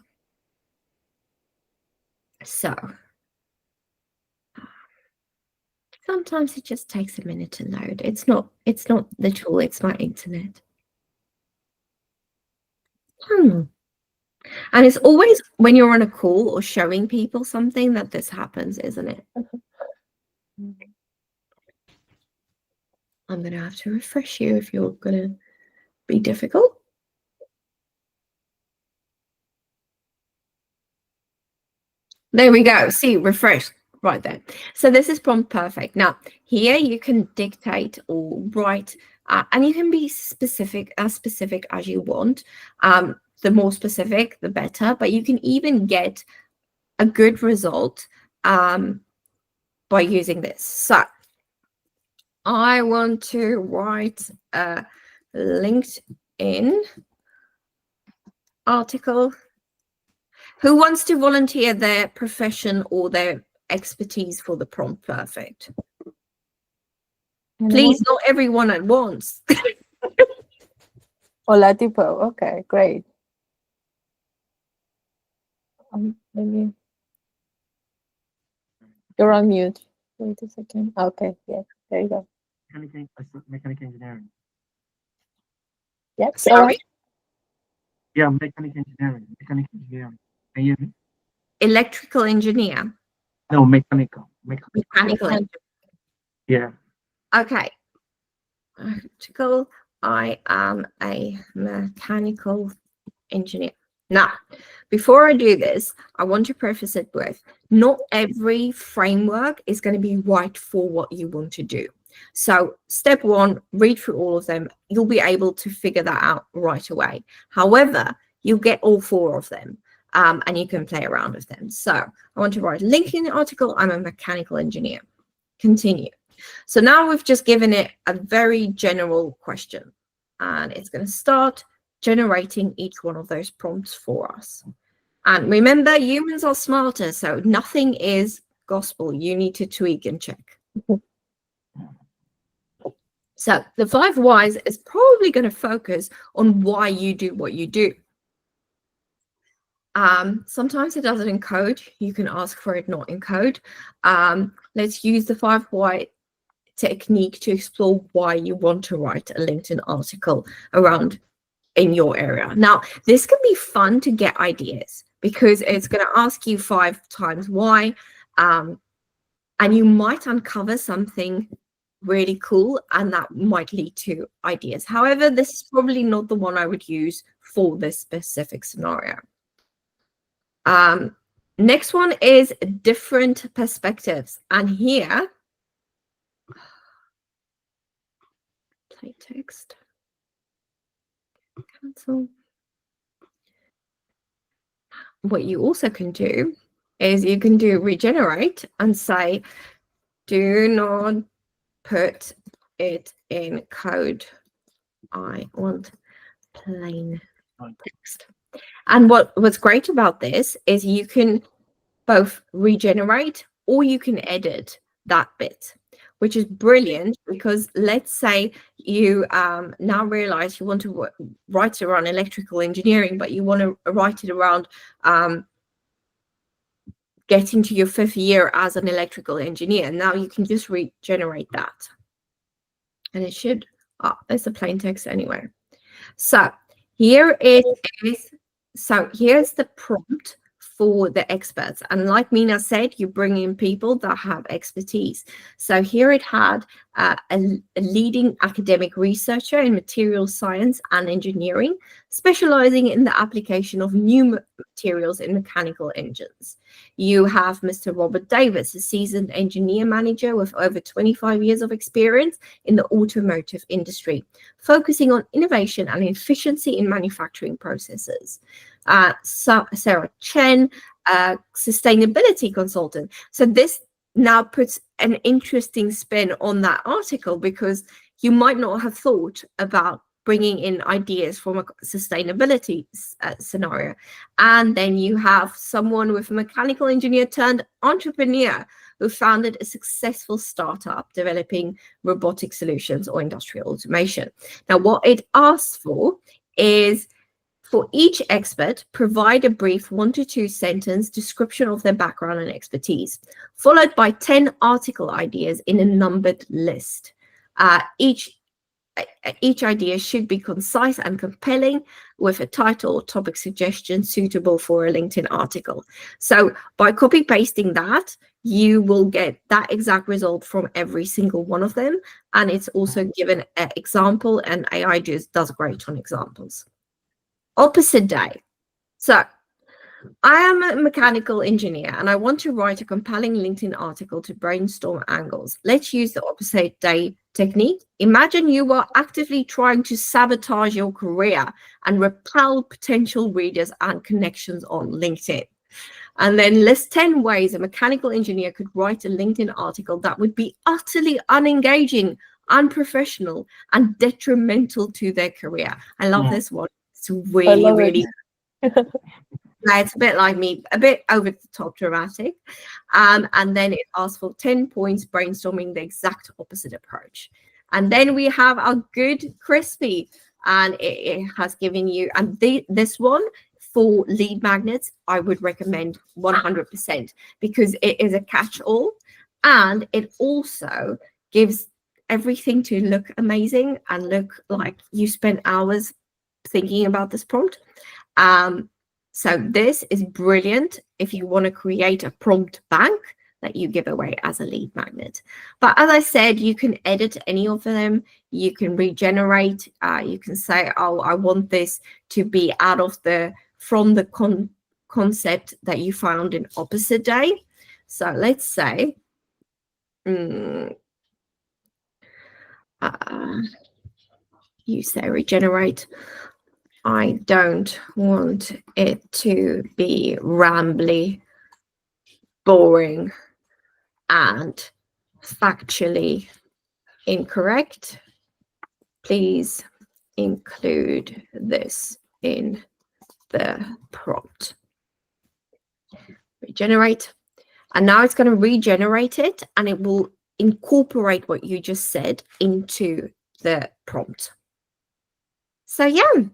So sometimes it just takes a minute to load. It's not the tool, it's my internet. And it's always when you're on a call or showing people something that this happens, isn't it? I'm gonna have to refresh you if you're gonna be difficult. There we go. See, refresh right there. So this is Prompt Perfect. Now here you can dictate or write, and you can be specific as you want. The more specific, the better. But you can even get a good result by using this. So I want to write a LinkedIn article. Who wants to volunteer their profession or their expertise for the Prompt Perfect? Please, not everyone at once. Hola, tipo. Okay, great. Maybe you're on mute. Wait a second. Okay, yeah, there you go. Mechanical engineering. Yep. Sorry? Yeah, mechanical engineering. Mechanical engineering. Can you hear me? Electrical engineer. No, mechanical. Mechanical engineer. Yeah. Okay. Electrical. I am a mechanical engineer. Now, before I do this, I want to preface it with, not every framework is going to be right for what you want to do. So step 1, read through all of them. You'll be able to figure that out right away. However, you'll get all 4 of them, and you can play around with them. So I want to write a LinkedIn article. I'm a mechanical engineer. Continue. So now we've just given it a very general question, and it's going to start generating each one of those prompts for us. And remember, humans are smarter, so nothing is gospel. You need to tweak and check. So the 5 whys is probably going to focus on why you do what you do. Sometimes it doesn't encode. You can ask for it not encode. Let's use the 5 why technique to explore why you want to write a LinkedIn article around in your area. Now, this can be fun to get ideas because it's going to ask you 5 times why, and you might uncover something really cool, and that might lead to ideas. However, this is probably not the one I would use for this specific scenario. Next one is different perspectives, and here, play text, cancel. What you also can do is you can do regenerate and say, do not put it in code. I want plain text. And what's great about this is you can both regenerate or you can edit that bit. which is brilliant, because let's say you now realize you want to write around electrical engineering, but you want to write it around getting to your 5th year as an electrical engineer. Now you can just regenerate that. And it should, there's a plain text anyway. So here it is. So here's the prompt for the experts. And like Mina said, you bring in people that have expertise. So here it had a leading academic researcher in material science and engineering, specializing in the application of new materials in mechanical engines. You have Mr. Robert Davis, a seasoned engineer manager with over 25 years of experience in the automotive industry, focusing on innovation and efficiency in manufacturing processes. Sarah Chen, sustainability consultant. So this now puts an interesting spin on that article, because you might not have thought about bringing in ideas from a sustainability scenario. And then you have someone with a mechanical engineer turned entrepreneur who founded a successful startup developing robotic solutions or industrial automation. Now, what it asks for is, for each expert, provide a brief 1 to 2 sentence description of their background and expertise, followed by 10 article ideas in a numbered list. Each idea should be concise and compelling, with a title or topic suggestion suitable for a LinkedIn article. So by copy pasting that, you will get that exact result from every single one of them. And it's also given an example, and AI just does great on examples. Opposite day. So I am a mechanical engineer and I want to write a compelling LinkedIn article to brainstorm angles. Let's use the opposite day technique. Imagine you are actively trying to sabotage your career and repel potential readers and connections on LinkedIn. And then list 10 ways a mechanical engineer could write a LinkedIn article that would be utterly unengaging, unprofessional, and detrimental to their career. I love this one. It's really it's a bit like me, a bit over the top dramatic. And then it asks for 10 points brainstorming the exact opposite approach. And then we have our good Crispy, and it has given you, and this one for lead magnets, I would recommend 100%, because it is a catch-all, and it also gives everything to look amazing and look like you spent hours thinking about this prompt. So this is brilliant if you want to create a prompt bank that you give away as a lead magnet. But as I said, you can edit any of them. You can regenerate. You can say, oh, I want this to be out of from the concept that you found in opposite day. So let's say, you say regenerate. I don't want it to be rambly, boring, and factually incorrect. Please include this in the prompt. Regenerate. And now it's going to regenerate it, and it will incorporate what you just said into the prompt. So yeah,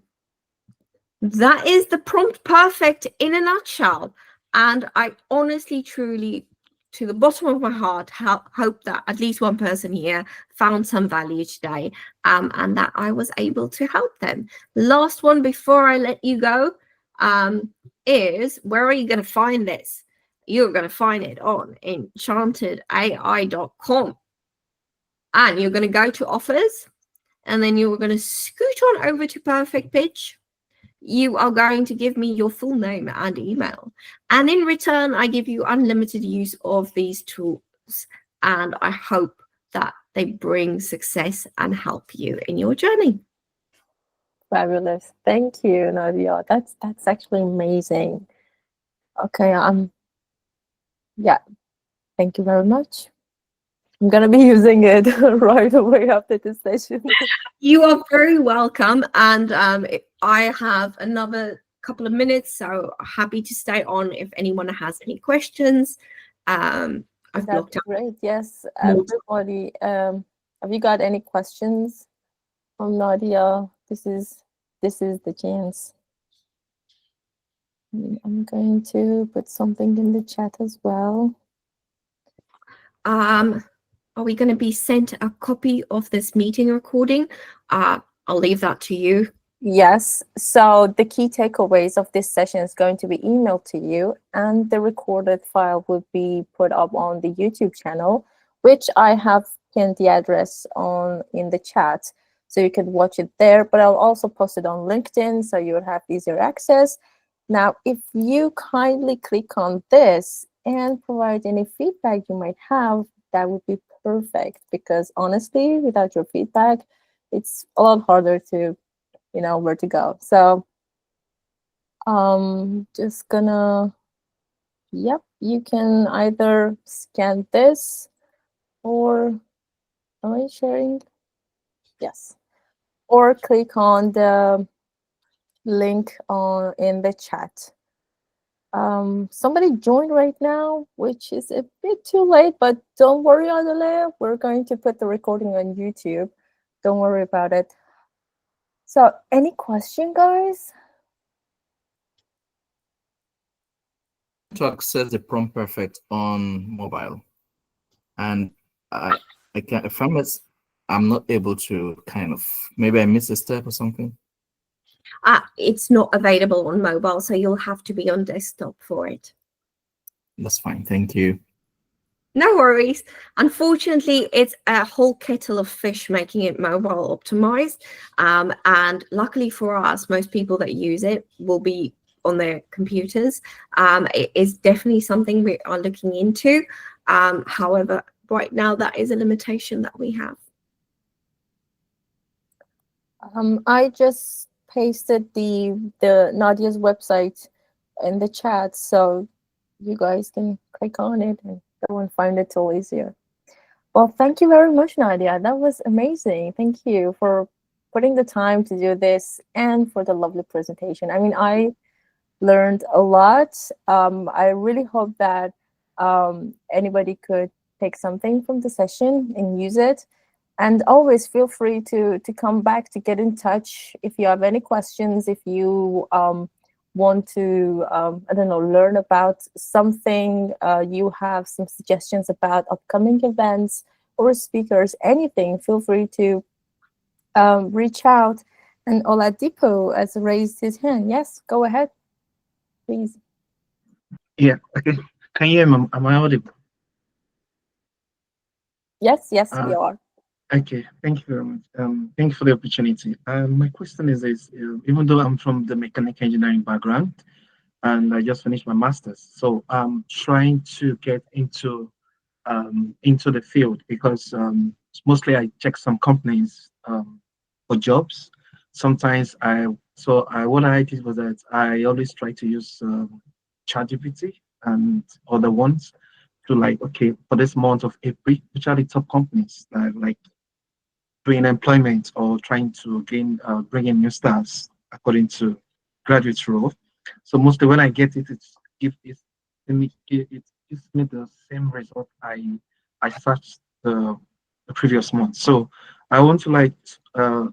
that is the prompt perfect in a nutshell. And I honestly, truly, to the bottom of my heart, hope that at least one person here found some value today, and that I was able to help them. Last one before I let you go is, where are you going to find this? You're going to find it on enchantedai.com. And you're going to go to offers, and then you're going to scoot on over to Perfect Pitch. You are going to give me your full name and email. And in return, I give you unlimited use of these tools. And I hope that they bring success and help you in your journey. Fabulous. Thank you, Nadia. That's actually amazing. Okay, yeah. Thank you very much. I'm gonna be using it right away after this session. You are very welcome. And I have another couple of minutes, so happy to stay on if anyone has any questions. I've That'd blocked be out great. Yes, multiple. everybody. Have you got any questions from Nadia? This is the chance. I'm going to put something in the chat as well. Are we going to be sent a copy of this meeting recording? I'll leave that to you. Yes. So the key takeaways of this session is going to be emailed to you, and the recorded file will be put up on the YouTube channel, which I have pinned the address on in the chat, so you can watch it there. But I'll also post it on LinkedIn, so you would have easier access. Now, if you kindly click on this and provide any feedback you might have, that would be perfect, because honestly, without your feedback, it's a lot harder to where to go. So just gonna, yep, you can either scan this, or am I sharing? Yes. Or click on the link in the chat. Somebody joined right now, which is a bit too late, but don't worry, Adele. We're going to put the recording on YouTube. Don't worry about it. So any question, guys? To access the prompt perfect on mobile, and I can't, if I'm not able to, kind of, maybe I missed a step or something. It's not available on mobile, so you'll have to be on desktop for it. That's fine, thank you. No worries. Unfortunately, it's a whole kettle of fish making it mobile optimized. And luckily for us, most people that use it will be on their computers. It is definitely something we are looking into. However, right now, that is a limitation that we have. I just pasted the Nadia's website in the chat, so you guys can click on it and go and find it all easier. Well, thank you very much, Nadia. That was amazing. Thank you for putting the time to do this and for the lovely presentation. I mean, I learned a lot. I really hope that anybody could take something from the session and use it. And always feel free to come back, to get in touch if you have any questions, if you want to, I don't know, learn about something, you have some suggestions about upcoming events or speakers, anything, feel free to reach out. And Oladipo has raised his hand. Yes, go ahead, please. Yeah, okay. Can you hear me? Am I audible? Yes, you are. Okay, thank you very much. Thank you for the opportunity. My question is, even though I'm from the mechanical engineering background and I just finished my master's, so I'm trying to get into the field because mostly I check some companies for jobs. Sometimes what I did was that I always try to use ChatGPT and other ones to, like, okay, for this month of April, which are the top companies that, like, doing employment or trying to bring in new staffs according to graduate role. So mostly when I get it, it gives me the same result I searched the previous month. So I want to, like, I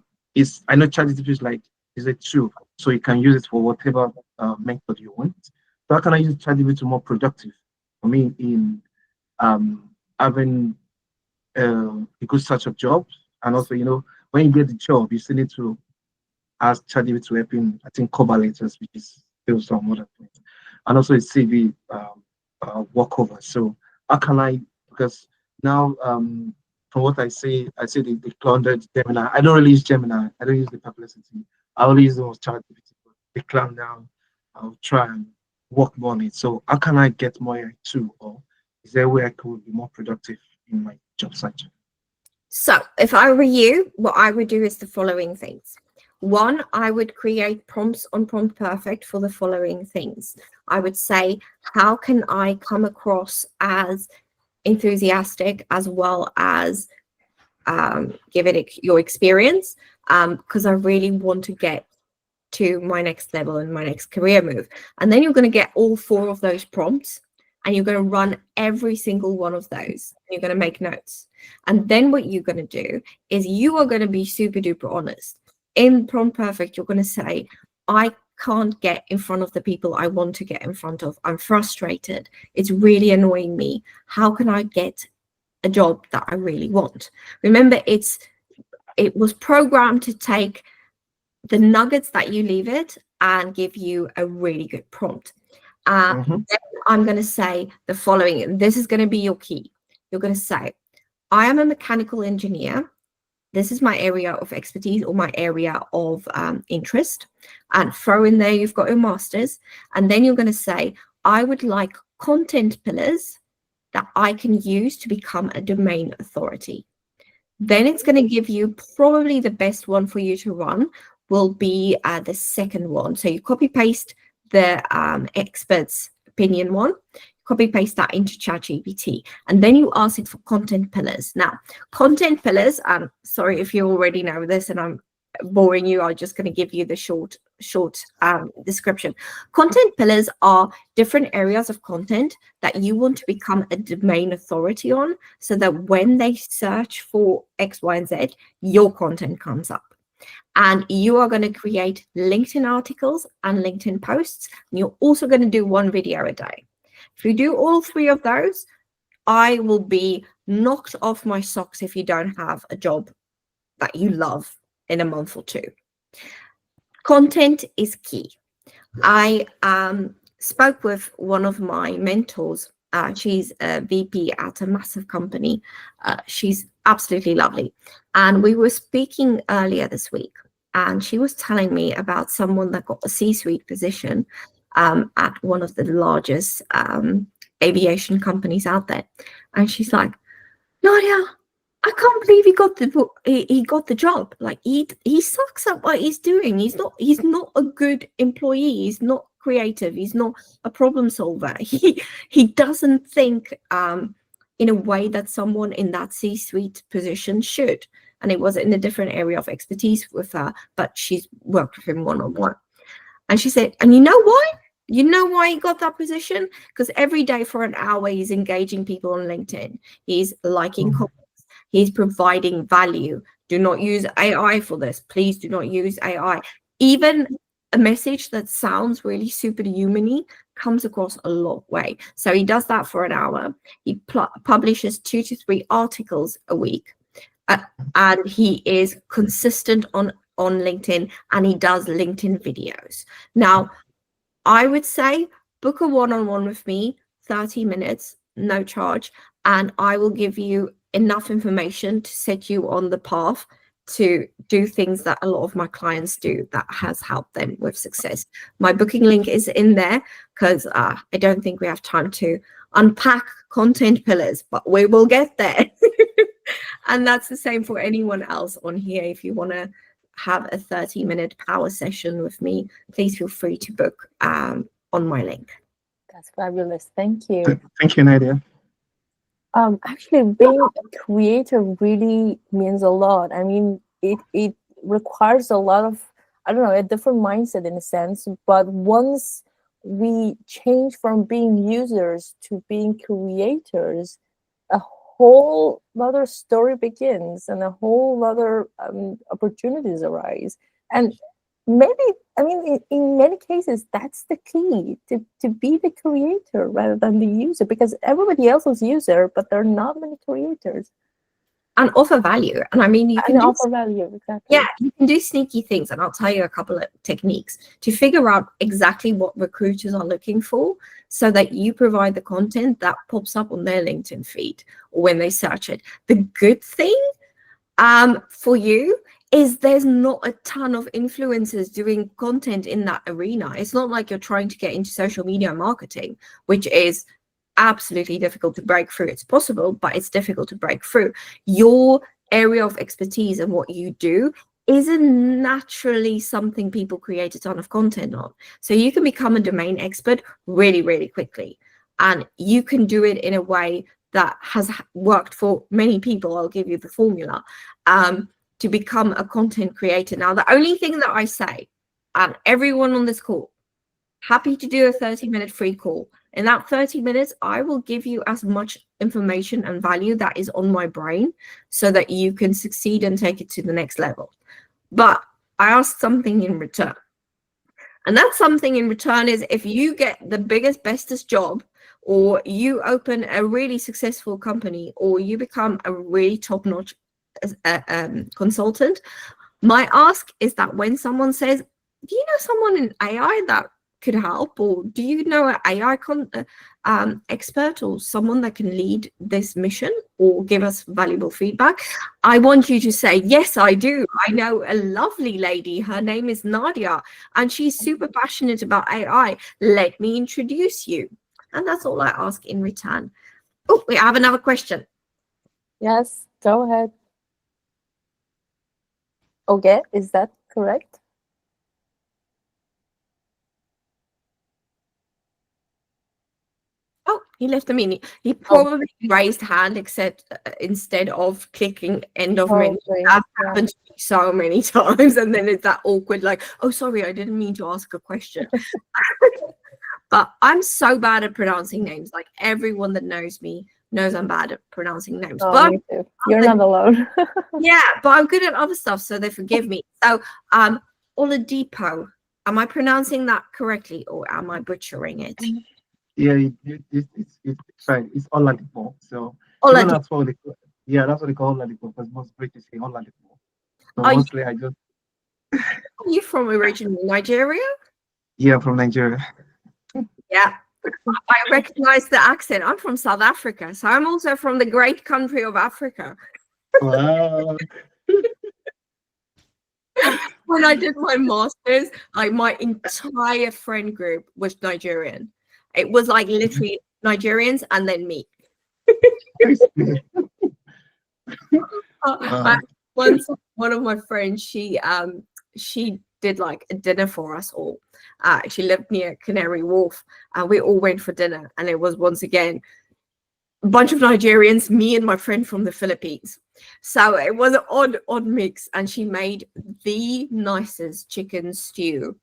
know ChatGPT is a tool, so you can use it for whatever method you want. So how can I use ChatGPT to more productive for me in having a good search of jobs? And also, when you get the job, you still need to ask ChatGPT to help in, I think, cover letters, which is still some other things, and also a CV walkover. So how can I? Because now, from what I say the cloud Gemini. I don't really use Gemini. I don't use the Perplexity. I only use those ChatGPT. But the cloud now, I'll try and work more on it. So how can I get more too? Or is there a way I could be more productive in my job search? So if I were you, what I would do is the following things. One, I would create prompts on Prompt Perfect for the following things. I would say, how can I come across as enthusiastic as well as give it your experience? Because I really want to get to my next level and my next career move. And then you're going to get all 4 of those prompts and you're going to run every single one of those. You're going to make notes. And then what you're going to do is you are going to be super duper honest. In Prompt Perfect, you're going to say, I can't get in front of the people I want to get in front of. I'm frustrated. It's really annoying me. How can I get a job that I really want? Remember, it was programmed to take the nuggets that you leave it and give you a really good prompt. Then I'm going to say the following, and this is going to be your key. You're going to say, I am a mechanical engineer. This is my area of expertise or my area of interest. And throw in there, you've got your masters. And then you're going to say, I would like content pillars that I can use to become a domain authority. Then it's going to give you probably the best one for you to run will be the second one. So you copy paste the expert's opinion one, copy paste that into ChatGPT, and then you ask it for content pillars. Now, content pillars, sorry if you already know this and I'm boring you, I'm just going to give you the short description. Content pillars are different areas of content that you want to become a domain authority on, so that when they search for X, Y, and Z, your content comes up. And you are going to create LinkedIn articles and LinkedIn posts. And you're also going to do one video a day. If you do all three of those, I will be knocked off my socks if you don't have a job that you love in a month or two. Content is key. I spoke with one of my mentors. She's a VP at a massive company. She's absolutely lovely. And we were speaking earlier this week, and she was telling me about someone that got a C-suite position at one of the largest aviation companies out there. And she's like, Nadia, I can't believe he got the job. Like he sucks at what he's doing. He's not a good employee. He's not creative. He's not a problem solver. He doesn't think in a way that someone in that C-suite position should. And it was in a different area of expertise with her, but she's worked with him one-on-one. And she said, and you know why? You know why he got that position? Because every day for an hour, he's engaging people on LinkedIn. He's liking comments. He's providing value. Do not use AI for this. Please do not use AI. Even a message that sounds really superhuman-y comes across a lot way. So he does that for an hour. He publishes 2 to 3 articles a week. And he is consistent on LinkedIn, and he does LinkedIn videos. Now, I would say book a one-on-one with me, 30 minutes, no charge, and I will give you enough information to set you on the path to do things that a lot of my clients do that has helped them with success. My booking link is in there because I don't think we have time to unpack content pillars, but we will get there. And that's the same for anyone else on here. If you want to have a 30-minute power session with me, please feel free to book on my link. That's fabulous. Thank you. Thank you, Nadia. Actually, being a creator really means a lot. I mean, it requires a lot of, I don't know, a different mindset in a sense. But once we change from being users to being creators, a whole other story begins and a whole other opportunities arise. And maybe, I mean, in many cases, that's the key, to be the creator rather than the user, because everybody else is user, but there are not many creators. And offer value. And I mean, you can offer value, exactly. Yeah, you can do sneaky things. And I'll tell you a couple of techniques to figure out exactly what recruiters are looking for, so that you provide the content that pops up on their LinkedIn feed or when they search it. The good thing for you is there's not a ton of influencers doing content in that arena. It's not like you're trying to get into social media marketing, which is absolutely difficult to break through. It's possible, but it's difficult to break through. Your area of expertise and what you do isn't naturally something people create a ton of content on. So you can become a domain expert really, really quickly. And you can do it in a way that has worked for many people. I'll give you the formula to become a content creator. Now, the only thing that I say, and everyone on this call, happy to do a 30-minute free call. In that 30 minutes, I will give you as much information and value that is on my brain so that you can succeed and take it to the next level. But I ask something in return. And that something in return is if you get the biggest, bestest job, or you open a really successful company, or you become a really top-notch consultant, my ask is that when someone says, do you know someone in AI that could help, or do you know an AI expert or someone that can lead this mission or give us valuable feedback, I want you to say, yes, I do. I know a lovely lady. Her name is Nadia, and she's super passionate about AI. Let me introduce you. And that's all I ask in return. Oh, we have another question. Yes, go ahead. Okay, is that correct? Oh, he left a mini. He probably raised hand, except instead of clicking end of menu. Probably, That yeah. happened to me so many times, and then it's that awkward, like, oh, sorry, I didn't mean to ask a question. But I'm so bad at pronouncing names. Like everyone that knows me knows I'm bad at pronouncing names. Oh, But me too. You're not alone. yeah, but I'm good at other stuff, so they forgive me. So, Oladipo, am I pronouncing that correctly, or am I butchering it? Yeah, it's fine. It's Oladipo. So even Oladipo. that's what they call, yeah, that's what they call Oladipo, because most British say Oladipo. So Are mostly I just you from originally Nigeria? from Nigeria. Yeah, I recognize the accent. I'm from South Africa, so I'm also from the great country of Africa. Wow. When I did my master's, my entire friend group was Nigerian. It was like literally Nigerians and then me. Once one of my friends, she did like a dinner for us all. She lived near Canary Wharf, and we all went for dinner, and it was once again a bunch of Nigerians, me and my friend from the Philippines. So it was an odd mix, and she made the nicest chicken stew.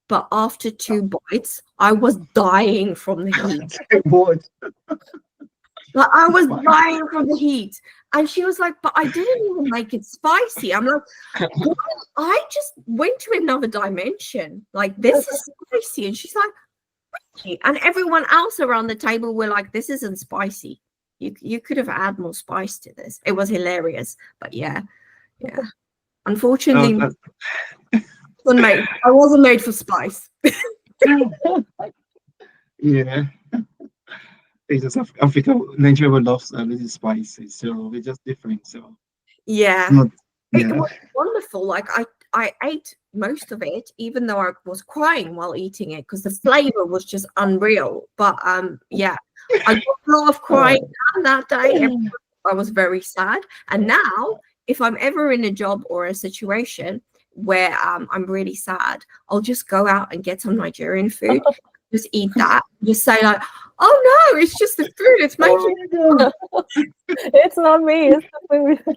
But after 2 bites, I was dying from the heat. What? Like I was dying from the heat. And she was like, but I didn't even make it spicy. I'm like, well, I just went to another dimension. Like, this is spicy. And she's like, really? And everyone else around the table were like, this isn't spicy. You could have added more spice to this. It was hilarious. But yeah. Unfortunately, I wasn't made for spice. Yeah. It's just Africa, Nigeria loves a little spicy, so we're just different. So Yeah. not, It was wonderful. Like I ate most of it, even though I was crying while eating it because the flavor was just unreal. But yeah, I got a lot of crying down that day. I was very sad. And now, if I'm ever in a job or a situation where I'm really sad, I'll just go out and get some Nigerian food, just eat that, just say like, oh no, it's just the food. It's making. It's not me. It's the food.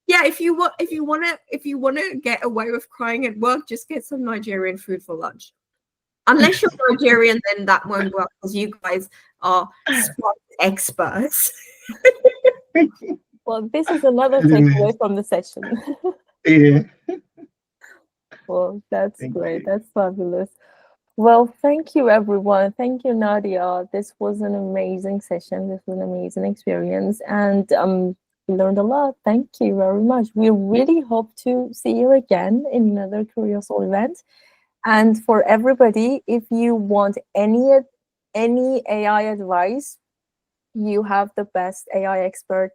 Yeah, if you want to get away with crying at work, just get some Nigerian food for lunch. Unless you're Nigerian, then that won't work because you guys are spice experts. Well, this is another takeaway from the session. Yeah. Well, that's Thank great. you. That's fabulous. Well, thank you, everyone. Thank you, Nadia. This was an amazing session. This was an amazing experience. And we learned a lot. Thank you very much. We really hope to see you again in another Curious Soul event. And for everybody, if you want any AI advice, you have the best AI expert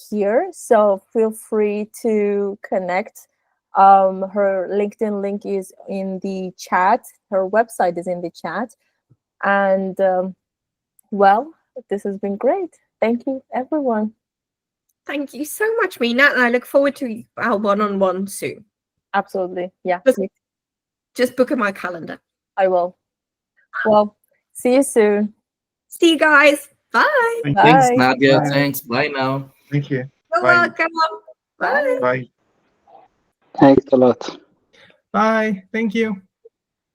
here. So feel free to connect. Her LinkedIn link is in the chat. Her website is in the chat. And well, this has been great. Thank you, everyone. Thank you so much, Mina, and I look forward to our one-on-one soon. Absolutely. Yeah, Just book in my calendar. I will. Well, see you soon. See you guys. Bye. Thank Bye. Thanks, Nadia. Bye. Thanks. Bye now. you. Thank you. You're Bye. welcome. Bye. Bye. Thanks a lot. Bye. Thank you.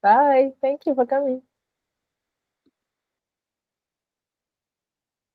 Bye. Thank you for coming.